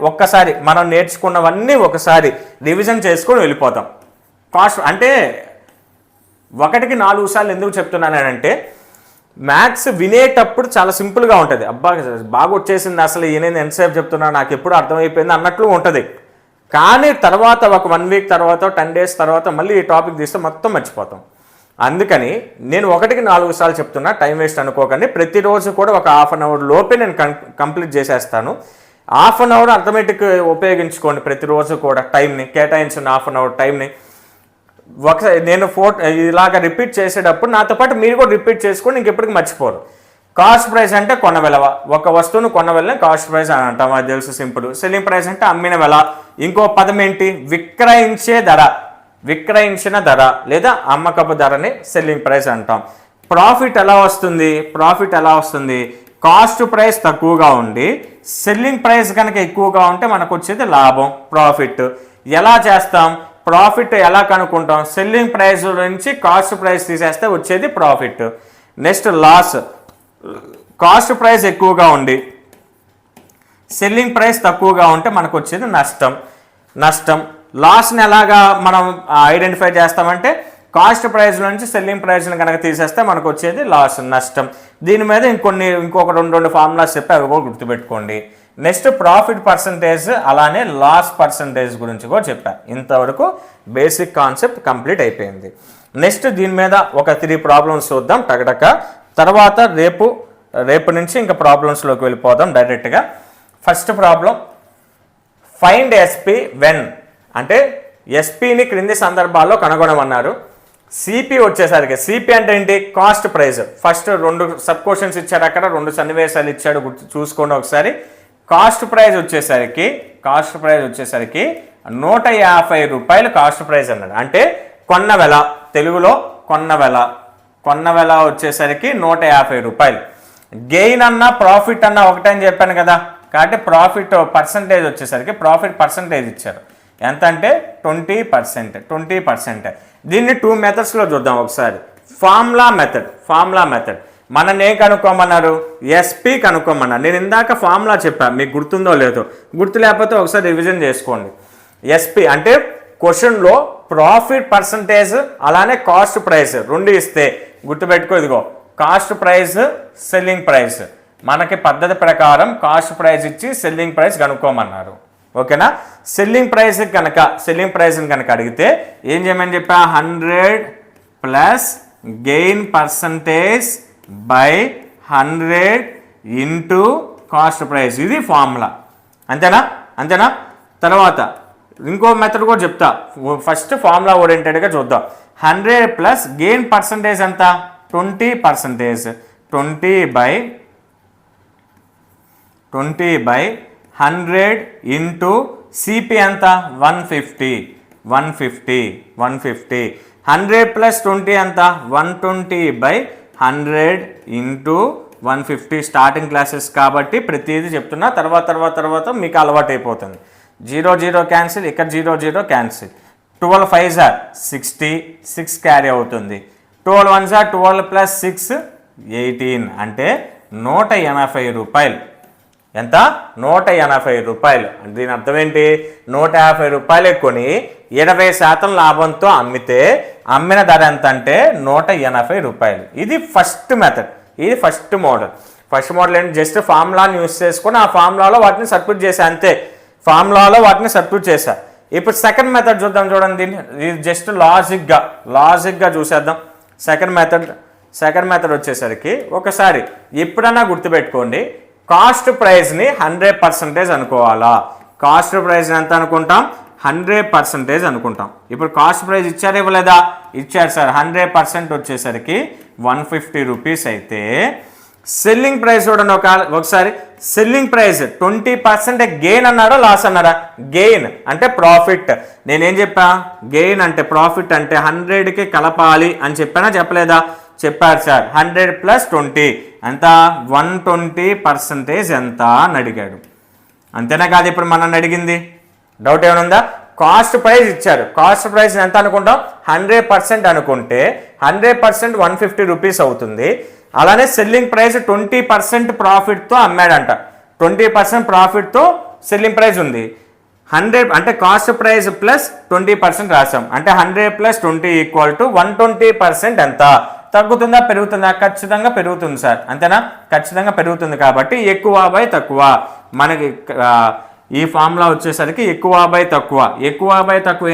ఒక్కసారి మనం నేర్చుకున్నవన్నీ ఒకసారి రివిజన్ చేసుకొని వెళ్ళిపోతాం. కాస్ట్ అంటే 1కి 4 సార్లు ఎందుకు చెప్తున్నానంటే, మ్యాథ్స్ వినేటప్పుడు చాలా సింపుల్గా ఉంటుంది. అబ్బా బాగా వచ్చేసింది, అసలు ఈయన ఎంతసేపు చెప్తున్నా, నాకు ఎప్పుడు అర్థమైపోయింది అన్నట్లు ఉంటుంది. కానీ తర్వాత ఒక 1 వీక్ తర్వాత 10 డేస్ తర్వాత మళ్ళీ ఈ టాపిక్ తీస్తే మొత్తం మర్చిపోతాం. అందుకని నేను 1కి 4 సార్లు చెప్తున్నా, టైం వేస్ట్ అనుకోకండి. ప్రతిరోజు కూడా ఒక హాఫ్ అన్ అవర్ లోపే నేను కంప్లీట్ చేసేస్తాను. హాఫ్ అన్ అవర్ అర్థమెటిక్ ఉపయోగించుకోండి. ప్రతిరోజు కూడా టైంని కేటాయించిన హాఫ్ అన్ అవర్ టైంని ఒకసారి నేను ఇలాగ రిపీట్ చేసేటప్పుడు నాతో పాటు మీరు కూడా రిపీట్ చేసుకొని ఇంకెప్పటికి మర్చిపోరు. కాస్ట్ ప్రైస్ అంటే కొన్న విలువ, ఒక వస్తువును కొన్న విలువ కాస్ట్ ప్రైస్ అని అంటాం, అది తెలుసు సింపుల్. సెల్లింగ్ ప్రైస్ అంటే అమ్మిన వెల. ఇంకో పదం ఏంటి? విక్రయించిన ధర లేదా అమ్మకపు ధరని సెల్లింగ్ ప్రైస్ అంటాం. ప్రాఫిట్ ఎలా వస్తుంది? కాస్ట్ ప్రైస్ తక్కువగా ఉండి సెల్లింగ్ ప్రైస్ కనుక ఎక్కువగా ఉంటే మనకు వచ్చేది లాభం, ప్రాఫిట్. ఎలా చేస్తాం? ప్రాఫిట్ ఎలా కనుక్కుంటాం? సెల్లింగ్ ప్రైస్ నుంచి కాస్ట్ ప్రైస్ తీసేస్తే వచ్చేది profit. Next loss. Cost price ఎక్కువగా ఉండి సెల్లింగ్ ప్రైస్ తక్కువగా ఉంటే మనకు వచ్చేది నష్టం. లాస్ని ఎలాగా మనం ఐడెంటిఫై చేస్తామంటే కాస్ట్ ప్రైస్ నుంచి సెల్లింగ్ ప్రైస్ని కనుక తీసేస్తే మనకు వచ్చేది లాస్, నష్టం. దీని మీద ఇంకొక రెండు ఫార్ములాస్ చెప్పి అవి కూడా గుర్తుపెట్టుకోండి. నెక్స్ట్ ప్రాఫిట్ పర్సంటేజ్ అలానే లాస్ పర్సంటేజ్ గురించి కూడా చెప్పాను. ఇంతవరకు బేసిక్ కాన్సెప్ట్ కంప్లీట్ అయిపోయింది. నెక్స్ట్ దీని మీద ఒక 3 ప్రాబ్లమ్స్ చూద్దాం టకటక. తర్వాత రేపు నుంచి ఇంకా ప్రాబ్లమ్స్లోకి వెళ్ళిపోదాం డైరెక్ట్గా. First problem, find SP when అంటే ఎస్పీని క్రింది సందర్భాల్లో కనుగొనమన్నారు. సిపి వచ్చేసరికి, సిపి అంటే ఏంటి? Cost price. First 2 sub questions ఇచ్చాడు, అక్కడ 2 సన్నివేశాలు ఇచ్చాడు, చూసుకోండి ఒకసారి. కాస్ట్ ప్రైస్ వచ్చేసరికి 150 రూపాయలు కాస్ట్ ప్రైస్ అన్నాడు. అంటే కొన్న వెల, తెలుగులో కొన్న వెల వచ్చేసరికి 150 రూపాయలు. గెయిన్ అన్న ప్రాఫిట్ అన్న ఒకటే అని చెప్పాను కదా, కాబట్టి ప్రాఫిట్ పర్సంటేజ్ వచ్చేసరికి ప్రాఫిట్ పర్సంటేజ్ ఇచ్చారు. ఎంత అంటే 20%. దీన్ని 2 మెథడ్స్లో చూద్దాం ఒకసారి. ఫార్ములా మెథడ్ మనల్ని ఏం కనుక్కోమన్నారు? ఎస్పీ కనుక్కోమన్నారు. నేను ఇందాక ఫార్ములా చెప్పాను, మీకు గుర్తుందో లేదో. గుర్తు లేకపోతే ఒకసారి రివిజన్ చేసుకోండి. ఎస్పీ అంటే క్వశ్చన్లో ప్రాఫిట్ పర్సంటేజ్ అలానే కాస్ట్ ప్రైస్ 2 ఇస్తే గుర్తుపెట్టుకో, ఇదిగో కాస్ట్ ప్రైస్, సెల్లింగ్ ప్రైస్. మనకి పద్ధతి ప్రకారం కాస్ట్ ప్రైస్ ఇచ్చి సెల్లింగ్ ప్రైస్ కనుక్కోమన్నారు. ఓకేనా? సెల్లింగ్ ప్రైస్ని కనుక అడిగితే ఏం చేయమని చెప్పా? 100 plus gain percentage by 100 into cost price. ఇది ఫార్ములా. అంతేనా? తర్వాత ఇంకో మెథడ్ కూడా చెప్తా. ఫస్ట్ ఫార్ములా ఓరియంటెడ్గా చూద్దాం. 100 ప్లస్ గెయిన్ పర్సంటేజ్ ఎంత? 20%. 20 బై 100 ఇంటూ సిపి ఎంత? 150. 100 ప్లస్ 20 ఎంత? 120 బై 100 ఇంటూ 150. స్టార్టింగ్ క్లాసెస్ కాబట్టి ప్రతిదీ చెప్తున్నా. తర్వాత మీకు అలవాటు అయిపోతుంది. 0 క్యాన్సిల్, ఇక్కడ 0 క్యాన్సిల్. 12 5s are 60, 6 క్యారీ అవుతుంది. 12 1s are 12 ప్లస్ 6 18 అంటే 180 రూపాయలు. ఎంత? 180 రూపాయలు. దీని అర్థం ఏంటి? 150 రూపాయలు కొని 20% లాభంతో అమ్మితే అమ్మిన ధర ఎంత అంటే 180 రూపాయలు. ఇది ఫస్ట్ మెథడ్, ఇది ఫస్ట్ మోడల్. ఏంటి? జస్ట్ ఫార్ములాని యూస్ చేసుకొని ఆ ఫార్ములాలో వాటిని సబ్స్టిట్యూట్ చేశా, అంతే. ఫార్ములాలో వాటిని సబ్స్టిట్యూట్ చేశా. ఇప్పుడు సెకండ్ మెథడ్ చూద్దాం. చూడండి, దీన్ని ఇది జస్ట్ లాజిక్గా చూసేద్దాం. సెకండ్ మెథడ్ వచ్చేసరికి ఒకసారి ఎప్పుడన్నా గుర్తుపెట్టుకోండి, కాస్ట్ ప్రైస్ని 100% అనుకోవాలా? కాస్ట్ ప్రైస్ ఎంత అనుకుంటాం? 100% అనుకుంటాం. ఇప్పుడు కాస్ట్ ప్రైస్ ఇచ్చారు ఇవ్వలేదా? ఇచ్చారు సార్. 100% వచ్చేసరికి 150 రూపీస్ అయితే సెల్లింగ్ ప్రైస్ చూడండి ఒకసారి. సెల్లింగ్ ప్రైస్ 20% గెయిన్ అన్నారా లాస్ అన్నారా? గెయిన్ అంటే ప్రాఫిట్. నేనేం చెప్పా? గెయిన్ అంటే ప్రాఫిట్ అంటే 100కి కలపాలి అని చెప్పానా చెప్పలేదా? చెప్పారు సార్. 100 ప్లస్ 20 ఎంత? 120% ఎంత అని అడిగాడు. అంతేనా కాదు? ఇప్పుడు మనం అడిగింది డౌట్ ఏమైనా ఉందా? కాస్ట్ ప్రైస్ ఇచ్చారు. కాస్ట్ ప్రైస్ ఎంత అనుకుంటాం? 100% అనుకుంటే 100% 150 రూపీస్ అవుతుంది. అలానే సెల్లింగ్ ప్రైస్ 20% ప్రాఫిట్తో అమ్మాడంట. 20% ప్రాఫిట్తో సెల్లింగ్ ప్రైస్ ఉంది. 100 అంటే కాస్ట్ ప్రైస్ ప్లస్ 20% రాసాం. అంటే 100 ప్లస్ 20 ఈక్వల్ టు 120% ఎంత? తగ్గుతుందా పెరుగుతుందా? ఖచ్చితంగా పెరుగుతుంది సార్. అంతేనా? ఖచ్చితంగా పెరుగుతుంది. కాబట్టి ఎక్కువ బై తక్కువ. మనకి ఈ ఫార్ములా వచ్చేసరికి ఎక్కువ బై తక్కువ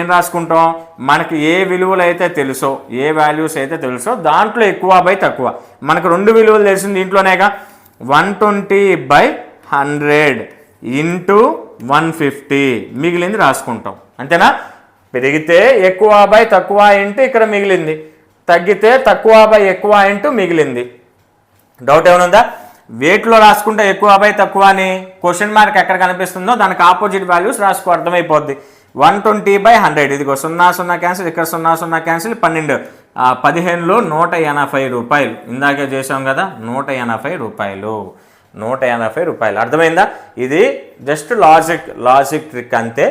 ఏం రాసుకుంటాం? మనకి ఏ విలువలు అయితే తెలుసో, ఏ వాల్యూస్ అయితే తెలుసో దాంట్లో ఎక్కువ బై తక్కువ. మనకు 2 విలువలు తెలిసింది దీంట్లోనేగా. 120/100 ఇంటూ 150 మిగిలింది రాసుకుంటాం. అంతేనా? పెరిగితే ఎక్కువ బై తక్కువ ఇంటూ ఇక్కడ మిగిలింది, తగ్గితే తక్కువ బై ఎక్కువ ఇంటూ మిగిలింది. డౌట్ ఏమైనా ఉందా? వెయిట్లో రాసుకుంటే ఎక్కువ బై తక్కువ అని క్వశ్చన్ మార్క్ ఎక్కడ కనిపిస్తుందో దానికి ఆపోజిట్ వాల్యూస్ రాసుకో, అర్థమైపోద్ది. 120/100 ఇదిగో 0 క్యాన్సిల్, ఇక్కడ 0 క్యాన్సిల్. 15లో 180 రూపాయలు. ఇందాకే చేసాం కదా, 180 రూపాయలు. 180 రూపాయలు. అర్థమైందా? ఇది జస్ట్ లాజిక్ ట్రిక్ అంతే.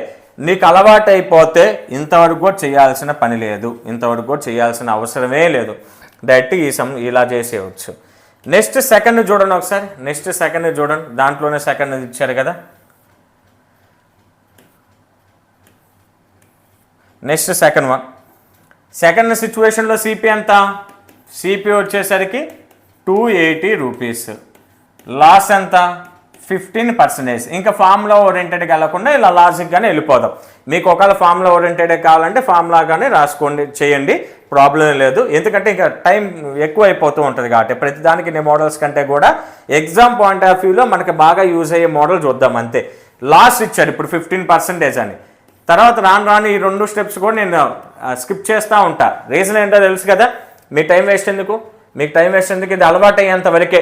నీకు అలవాటు అయిపోతే ఇంతవరకు కూడా చేయాల్సిన పని లేదు, ఇంతవరకు కూడా చేయాల్సిన అవసరమే లేదు. డైరెక్ట్ ఇలా చేసేయచ్చు. నెక్స్ట్ సెకండ్ చూడండి ఒకసారి. నెక్స్ట్ సెకండ్ చూడండి, దాంట్లోనే సెకండ్ ఇచ్చారు కదా. Next second one. సెకండ్ సిచ్యువేషన్లో సిపి ఎంత? సిపి వచ్చేసరికి 280 రూపీస్. లాస్ ఎంత? 15%. ఇంకా ఫార్ములా ఓరియంటెడ్గా వెళ్ళకుండా ఇలా లాజిక్గానే వెళ్ళిపోదాం. మీకు ఒకవేళ ఫార్ములా ఓరియంటెడే కావాలంటే ఫార్ములాగానే రాసుకోండి, చేయండి, ప్రాబ్లం లేదు. ఎందుకంటే ఇంకా టైం ఎక్కువ అయిపోతూ ఉంటుంది కాబట్టి ప్రతిదానికి నేను మోడల్స్ కంటే కూడా ఎగ్జామ్ పాయింట్ ఆఫ్ వ్యూలో మనకి బాగా యూజ్ అయ్యే మోడల్ చూద్దాం అంతే. లాస్ ఇచ్చాడు ఇప్పుడు 15% అని. తర్వాత రాను ఈ 2 స్టెప్స్ కూడా నేను స్కిప్ చేస్తూ ఉంటా. రీజన్ ఏంటో తెలుసు కదా. మీకు టైం వేస్ట్ ఎందుకు? ఇది అలవాటు అయ్యేంత వరకే.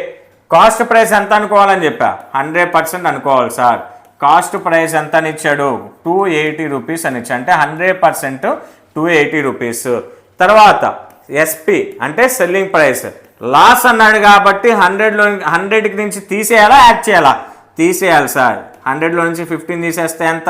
కాస్ట్ ప్రైస్ ఎంత అనుకోవాలని చెప్పా? 100% అనుకోవాలి సార్. కాస్ట్ ప్రైస్ ఎంత అని ఇచ్చాడు? 280 రూపీస్ అని ఇచ్చా. అంటే 100% 280 రూపీస్. తర్వాత ఎస్పి అంటే సెల్లింగ్ ప్రైస్. లాస్ అన్నాడు కాబట్టి 100కి నుంచి తీసేయాలా, యాడ్ చేయాలా? తీసేయాలి సార్. 100లో నుంచి 15 తీసేస్తే ఎంత?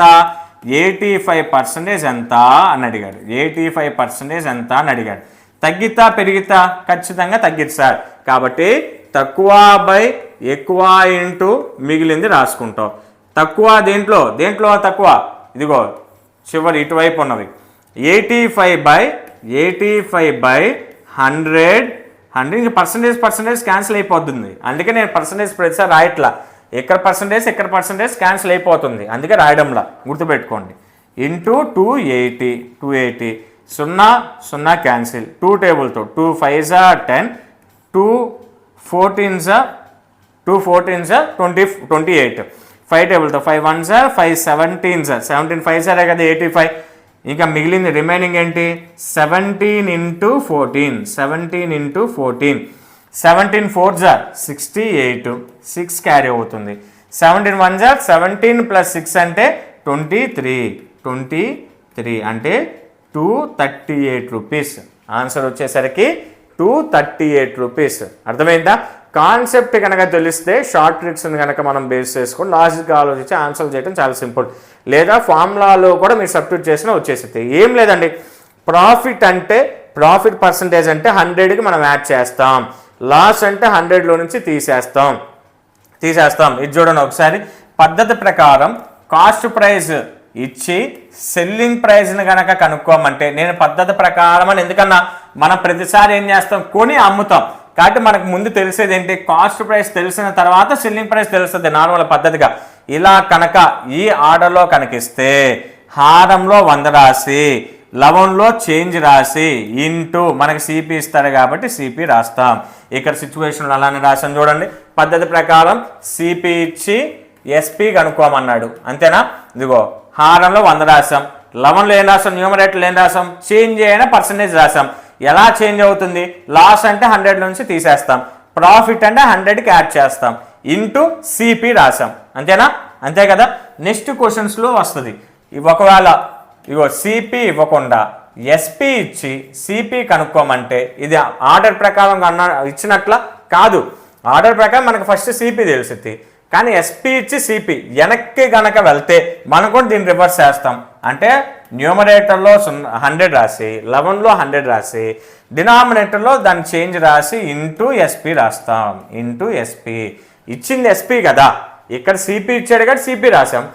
85% ఎంత అని అడిగాడు. 85% ఎంత అని అడిగాడు. తగ్గితా పెరిగితా? ఖచ్చితంగా తగ్గిద్ది సార్. కాబట్టి తక్కువ బై ఎక్కువ ఇంటూ మిగిలింది రాసుకుంటాం. తక్కువ దేంట్లో తక్కువ? ఇదిగో చివరి ఇటువైపు ఉన్నవి. 85 బై 100 ఇంక పర్సంటేజ్ క్యాన్సిల్ అయిపోతుంది. అందుకే నేను పర్సంటేజ్ ప్రతిసారి రాయట్లా. ఇక్కడ పర్సంటేజ్ క్యాన్సిల్ అయిపోతుంది, అందుకే రాయడంలా, గుర్తుపెట్టుకోండి. Into 280 0 cancel. 2 టేబుల్తో 2 5s 10, 2 14s 28. 5 టేబుల్తో 5 1s 5 17s 17 5s కదా 85. ఇంకా మిగిలింది రిమైనింగ్ ఏంటి? 17 ఇంటూ 14. 17 4s 68, 6 క్యారీ అవుతుంది. 17 1s 17 ప్లస్ 6 అంటే 23 అంటే 238 రూపీస్. ఆన్సర్ వచ్చేసరికి 238 రూపీస్. అర్థమైందా? కాన్సెప్ట్ కనుక తెలిస్తే షార్ట్ ట్రిక్స్ని కనుక మనం బేస్ చేసుకొని లాజిక్గా ఆలోచించి ఆన్సర్ చేయడం చాలా సింపుల్. లేదా ఫార్ములాలో కూడా మీరు సబ్స్టిట్యూట్ చేసినా వచ్చేసింది. ఏం లేదండి. ప్రాఫిట్ పర్సంటేజ్ అంటే 100కి మనం యాడ్ చేస్తాం. లాస్ అంటే 100లో నుంచి తీసేస్తాం. ఇది చూడండి ఒకసారి. పద్ధతి ప్రకారం కాస్ట్ ప్రైస్ ఇచ్చి సెల్లింగ్ ప్రైస్ని కనుక కనుక్కోమంటే, నేను పద్ధతి ప్రకారం అని ఎందుకన్నా, మనం ప్రతిసారి ఏం చేస్తాం? కొని అమ్ముతాం. కాబట్టి మనకు ముందు తెలిసేది ఏంటి? కాస్ట్ ప్రైస్ తెలిసిన తర్వాత సెల్లింగ్ ప్రైస్ తెలుస్తుంది నార్మల్ పద్ధతిగా. ఇలా కనుక ఈ ఆర్డర్లో కనిపిస్తే హారంలో 100 రాసి, లవంలో చేంజ్ రాసి, ఇంటూ మనకి సిపి ఇస్తారు కాబట్టి సిపి రాస్తాం. ఇక్కడ సిచ్యువేషన్లో అలానే రాసాం చూడండి. పద్ధతి ప్రకారం సిపి ఇచ్చి ఎస్పి కనుక్కోమన్నాడు, అంతేనా? ఇదిగో హారంలో 100 రాసాం, లవంలో ఏం రాసాం? న్యూమరేటర్లో ఏం రాసాం? చేంజ్ అయినా పర్సంటేజ్ రాసాం. ఎలా చేంజ్ అవుతుంది? లాస్ అంటే 100 నుంచి తీసేస్తాం, ప్రాఫిట్ అంటే 100కి యాడ్ చేస్తాం, ఇంటూ సిపి రాసాం, అంతేనా? అంతే కదా. నెక్స్ట్ క్వశ్చన్స్లో వస్తుంది. ఒకవేళ ఇగో సిపి ఇవ్వకుండా ఎస్పి ఇచ్చి సిపి కనుక్కోమంటే ఇది ఆర్డర్ ప్రకారం ఇచ్చినట్ల కాదు. ఆర్డర్ ప్రకారం మనకు ఫస్ట్ సిపి తెలిసింది, కానీ ఎస్పి ఇచ్చి సిపి వెనక్కి గనక వెళ్తే మనం కూడా దీన్ని రివర్స్ చేస్తాం. అంటే న్యూమరేటర్లో 100 రాసి, 11లో 100 రాసి, డినామినేటర్లో దాన్ని చేంజ్ రాసి ఇంటూ ఎస్పి రాస్తాం. ఇంటూ ఎస్పి ఇచ్చింది ఎస్పి కదా, ఇక్కడ సిపి ఇచ్చాడు కాబట్టి సిపి రాసాం.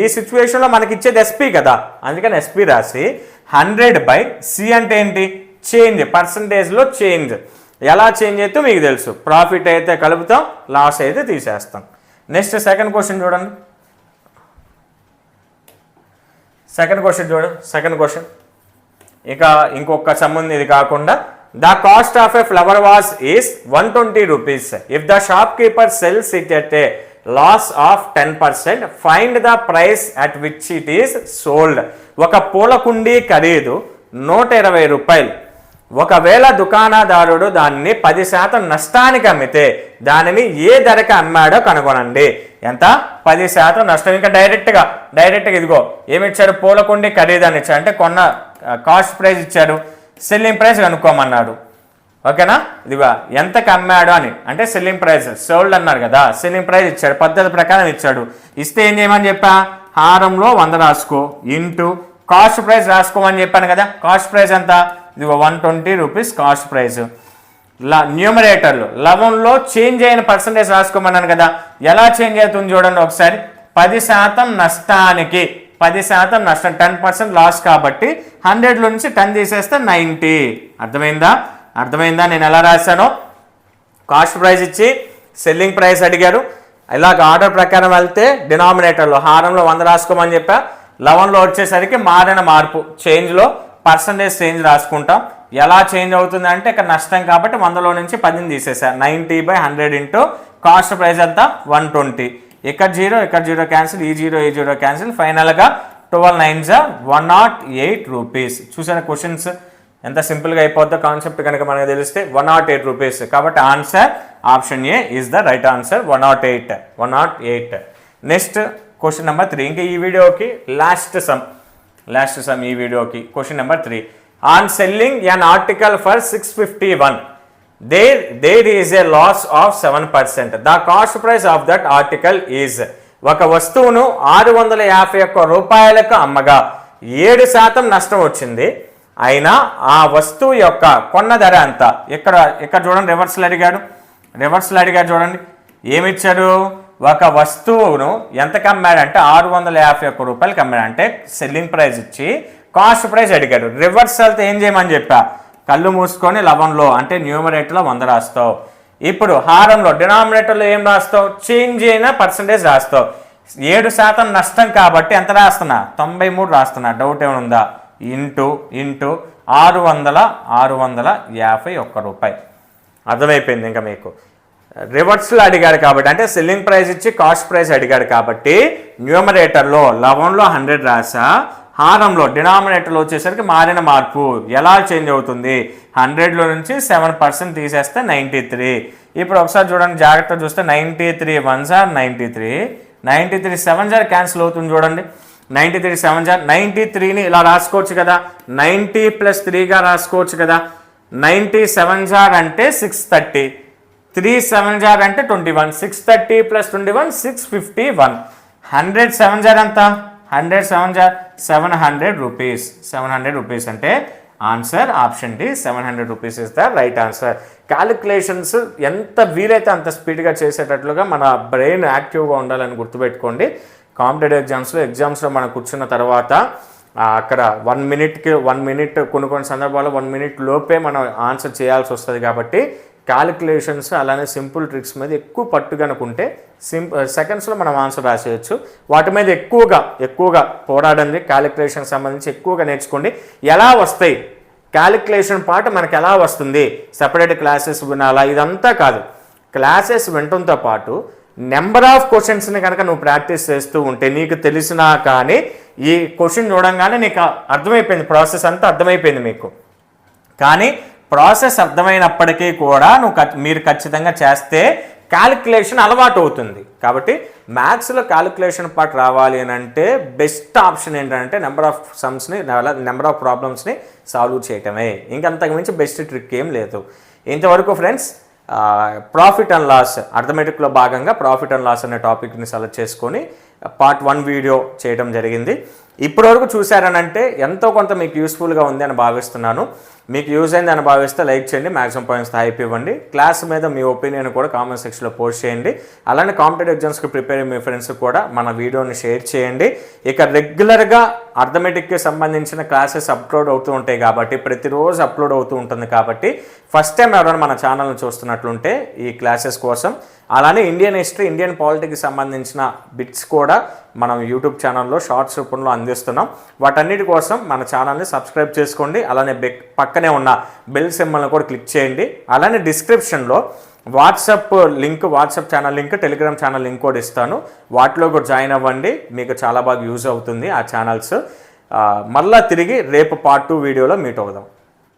ఈ సిచ్యువేషన్లో మనకి ఇచ్చేది ఎస్పి కదా, అందుకని ఎస్పి రాసి 100 బై సి అంటే ఏంటి? చేంజ్, పర్సంటేజ్లో చేంజ్. ఎలా చేంజ్ అయితే మీకు తెలుసు. ప్రాఫిట్ అయితే కలుపుతాం, లాస్ అయితే తీసేస్తాం. నెక్స్ట్ సెకండ్ క్వశ్చన్ చూడండి. సెకండ్ క్వశ్చన్ ఇక ఇంకొక సంబంధం ఇది కాకుండా, the cost of a flower vase is 120 rupees. If the shopkeeper sells it at a loss of 10%, find the price at which it is sold. ఒక పూల కుండీ ఖరీదు 120 రూపాయలు. ఒకవేళ దుకాణదారుడు దాన్ని 10% నష్టానికి అమ్మితే దానిని ఏ ధరకు అమ్మాడో కనుగొనండి. ఎంత? 10% నష్టం. ఇంకా డైరెక్ట్గా ఇదిగో ఏమిచ్చాడు? పూల కుండీ ఖరీదు అని ఇచ్చాడు. అంటే కొన్న కాస్ట్ ప్రైస్ ఇచ్చాడు, సెల్లింగ్ ప్రైస్ కనుక్కోమన్నాడు. ఓకేనా. ఇదిగో ఎంతకు అమ్మాడు అని అంటే సెల్లింగ్ ప్రైస్, సోల్డ్ అన్నారు కదా, సెల్లింగ్ ప్రైస్ ఇచ్చాడు, పద్ధతి ప్రకారం ఇచ్చాడు. ఇస్తే ఏం చేయమని చెప్పా, హారంలో 100 రాసుకో ఇంటూ కాస్ట్ ప్రైస్ రాసుకోమని చెప్పాను కదా. కాస్ట్ ప్రైస్ ఎంత, ఇదిగో 120 రూపీస్ కాస్ట్ ప్రైస్. న్యూమరేటర్లు 11లో చేంజ్ అయిన పర్సంటేజ్ రాసుకోమన్నాను కదా. ఎలా చేంజ్ అవుతుంది చూడండి ఒకసారి. 10% నష్టానికి 10% నష్టం, 10% లాస్ కాబట్టి 100 నుంచి 10 తీసేస్తే 90. అర్థమైందా నేను ఎలా రాశానో. కాస్ట్ ప్రైస్ ఇచ్చి సెల్లింగ్ ప్రైస్ అడిగారు. ఇలాగ ఆర్డర్ ప్రకారం వెళ్తే డినామినేటర్లో హారంలో 100 రాసుకోమని చెప్పా. 11లో వచ్చేసరికి మారిన మార్పు, చేంజ్లో పర్సంటేజ్ చేంజ్ రాసుకుంటాం. ఎలా చేంజ్ అవుతుంది అంటే ఇక్కడ నష్టం కాబట్టి 100లో నుంచి 10 తీసేసా. 90/100 ఇంటూ కాస్ట్ ప్రైస్ అంతా 120. ఇక్కడ 0 క్యాన్సిల్, ఈ 0 క్యాన్సిల్. ఫైనల్గా 12 9s 108 రూపీస్. చూసారా క్వశ్చన్స్ ఎంత సింపుల్గా అయిపోద్దో కాన్సెప్ట్ కనుక మనకు తెలిస్తే. 108 రూపీస్. కాబట్టి answer option A is the right answer. 108. Next question number 3. ఇంకా ఈ వీడియోకి లాస్ట్ సమ్ ఈ వీడియోకి question number 3. On selling an article for 651 there is a loss of 7%. The cost price of that article is. ఒక వస్తువును 651 రూపాయలకు అమ్మగా 7% నష్టం వచ్చింది. అయినా ఆ వస్తువు యొక్క కొన్న ధర ఎంత. ఇక్కడ చూడండి రివర్స్లో అడిగాడు చూడండి. ఏమిచ్చాడు, ఒక వస్తువును ఎంతకు అమ్మాడంటే 651 రూపాయలకి అమ్మాడు. అంటే సెల్లింగ్ ప్రైస్ ఇచ్చి కాస్ట్ ప్రైస్ అడిగాడు. రివర్స్ వెళ్తే ఏం చేయమని చెప్పా, కళ్ళు మూసుకొని 11లో అంటే న్యూమరేటర్లో 100 రాస్తావు. ఇప్పుడు హారంలో డినామినేటర్లో ఏం రాస్తావు, చేంజ్ అయిన పర్సంటేజ్ రాస్తావు. 7% నష్టం కాబట్టి ఎంత రాస్తున్నా, 93 రాస్తున్నా. డౌట్ ఏమైనా ఉందా. ఇంటూ 651 రూపాయి. అర్థమైపోయింది ఇంకా మీకు. రివర్స్లో అడిగాడు కాబట్టి అంటే సెల్లింగ్ ప్రైస్ ఇచ్చి కాస్ట్ ప్రైస్ అడిగాడు కాబట్టి న్యూమరేటర్లో 11లో 100 రాసా. హారంలో డినామినేటర్లో వచ్చేసరికి మారిన మార్పు ఎలా చేంజ్ అవుతుంది, 100లో నుంచి 7% తీసేస్తే 93. ఇప్పుడు ఒకసారి చూడండి జాగ్రత్తగా చూస్తే 93 1s 93, 93 7s క్యాన్సిల్ అవుతుంది చూడండి. 93 7s 93ని ఇలా రాసుకోవచ్చు కదా, 90 + 3గా రాసుకోవచ్చు కదా. 90 7s అంటే 630, 3 7s అంటే 21, 630 + 21 651. 100 7s ఎంత, 100 7s 700 రూపీస్. 700 రూపీస్ అంటే answer option D 700 rupees is the right answer. Calculations ఎంత వీలైతే అంత స్పీడ్గా చేసేటట్లుగా మన బ్రెయిన్ యాక్టివ్గా ఉండాలని గుర్తుపెట్టుకోండి. కాంపిటేటివ్ ఎగ్జామ్స్లో మనం కూర్చున్న తర్వాత అక్కడ 1 మినిట్ కొన్ని సందర్భాల్లో 1 మినిట్ లోపే మనం ఆన్సర్ చేయాల్సి వస్తుంది. కాబట్టి క్యాలిక్యులేషన్స్ అలానే సింపుల్ ట్రిక్స్ మీద ఎక్కువ పట్టుగనుకుంటే సెకండ్స్లో మనం ఆన్సర్ రాసేయచ్చు. వాటి మీద ఎక్కువగా పోరాడండి. క్యాలిక్యులేషన్ సంబంధించి ఎక్కువగా నేర్చుకోండి. ఎలా వస్తాయి క్యాలిక్యులేషన్ పార్ట్ మనకు ఎలా వస్తుంది, సపరేట్ క్లాసెస్ వినాలా, ఇదంతా కాదు. క్లాసెస్ వినటంతో పాటు నెంబర్ ఆఫ్ క్వశ్చన్స్ని కనుక నువ్వు ప్రాక్టీస్ చేస్తూ ఉంటే నీకు తెలిసినా కానీ ఈ క్వశ్చన్ చూడంగానే నీకు అర్థమైపోయింది, ప్రాసెస్ అంతా అర్థమైపోయింది మీకు. కానీ ప్రాసెస్ అర్థమైనప్పటికీ కూడా మీరు ఖచ్చితంగా చేస్తే క్యాలిక్యులేషన్ అలవాటు అవుతుంది. కాబట్టి మ్యాథ్స్లో క్యాలిక్యులేషన్ పార్ట్ రావాలి అని అంటే బెస్ట్ ఆప్షన్ ఏంటంటే నెంబర్ ఆఫ్ సమ్స్ని నెంబర్ ఆఫ్ ప్రాబ్లమ్స్ని సాల్వ్ చేయటమే. ఇంకంతకు మించి బెస్ట్ ట్రిక్ ఏం లేదు. ఇంతవరకు ఫ్రెండ్స్ ప్రాఫిట్ అండ్ లాస్ అర్థమెటిక్లో భాగంగా ప్రాఫిట్ అండ్ లాస్ అనే టాపిక్ని సెలెక్ట్ చేసుకొని పార్ట్ 1 వీడియో చేయడం జరిగింది. ఇప్పటివరకు చూసారనంటే ఎంతో కొంత మీకు యూస్ఫుల్గా ఉంది అని భావిస్తున్నాను. మీకు యూజ్ అయింది అని భావిస్తే లైక్ చేయండి, మ్యాక్సిమం పాయింట్స్ హైప్ ఇవ్వండి. క్లాస్ మీద మీ ఒపీనియన్ కూడా కామెంట్ సెక్షన్లో పోస్ట్ చేయండి. అలానే కాంపిటేటివ్ ఎగ్జామ్స్కి ప్రిపేర్ అయ్యే మీ ఫ్రెండ్స్ కూడా మన వీడియోని షేర్ చేయండి. ఇక రెగ్యులర్గా అర్థమెటిక్కి సంబంధించిన క్లాసెస్ అప్లోడ్ అవుతూ ఉంటాయి కాబట్టి ప్రతిరోజు అప్లోడ్ అవుతూ ఉంటుంది. కాబట్టి ఫస్ట్ టైం ఎవరైనా మన ఛానల్ని చూస్తున్నట్లుంటే ఈ క్లాసెస్ కోసం అలానే ఇండియన్ హిస్టరీ, ఇండియన్ పాలిటిక్స్కి సంబంధించిన బిట్స్ కూడా మనం యూట్యూబ్ ఛానల్లో షార్ట్స్ రూపంలో అందిస్తున్నాం. వాటన్నిటి కోసం మన ఛానల్ని సబ్స్క్రైబ్ చేసుకోండి. అలానే పక్కనే ఉన్న బెల్ సింబల్ని కూడా క్లిక్ చేయండి. అలానే డిస్క్రిప్షన్లో WhatsApp channel link, Telegram channel link కూడా ఇస్తాను. వాటిలో కూడా జాయిన్ అవ్వండి, మీకు చాలా బాగా యూజ్ అవుతుంది ఆ ఛానల్స్. మళ్ళీ తిరిగి రేపు పార్ట్ 2 వీడియోలో మీట్ అవుదాం.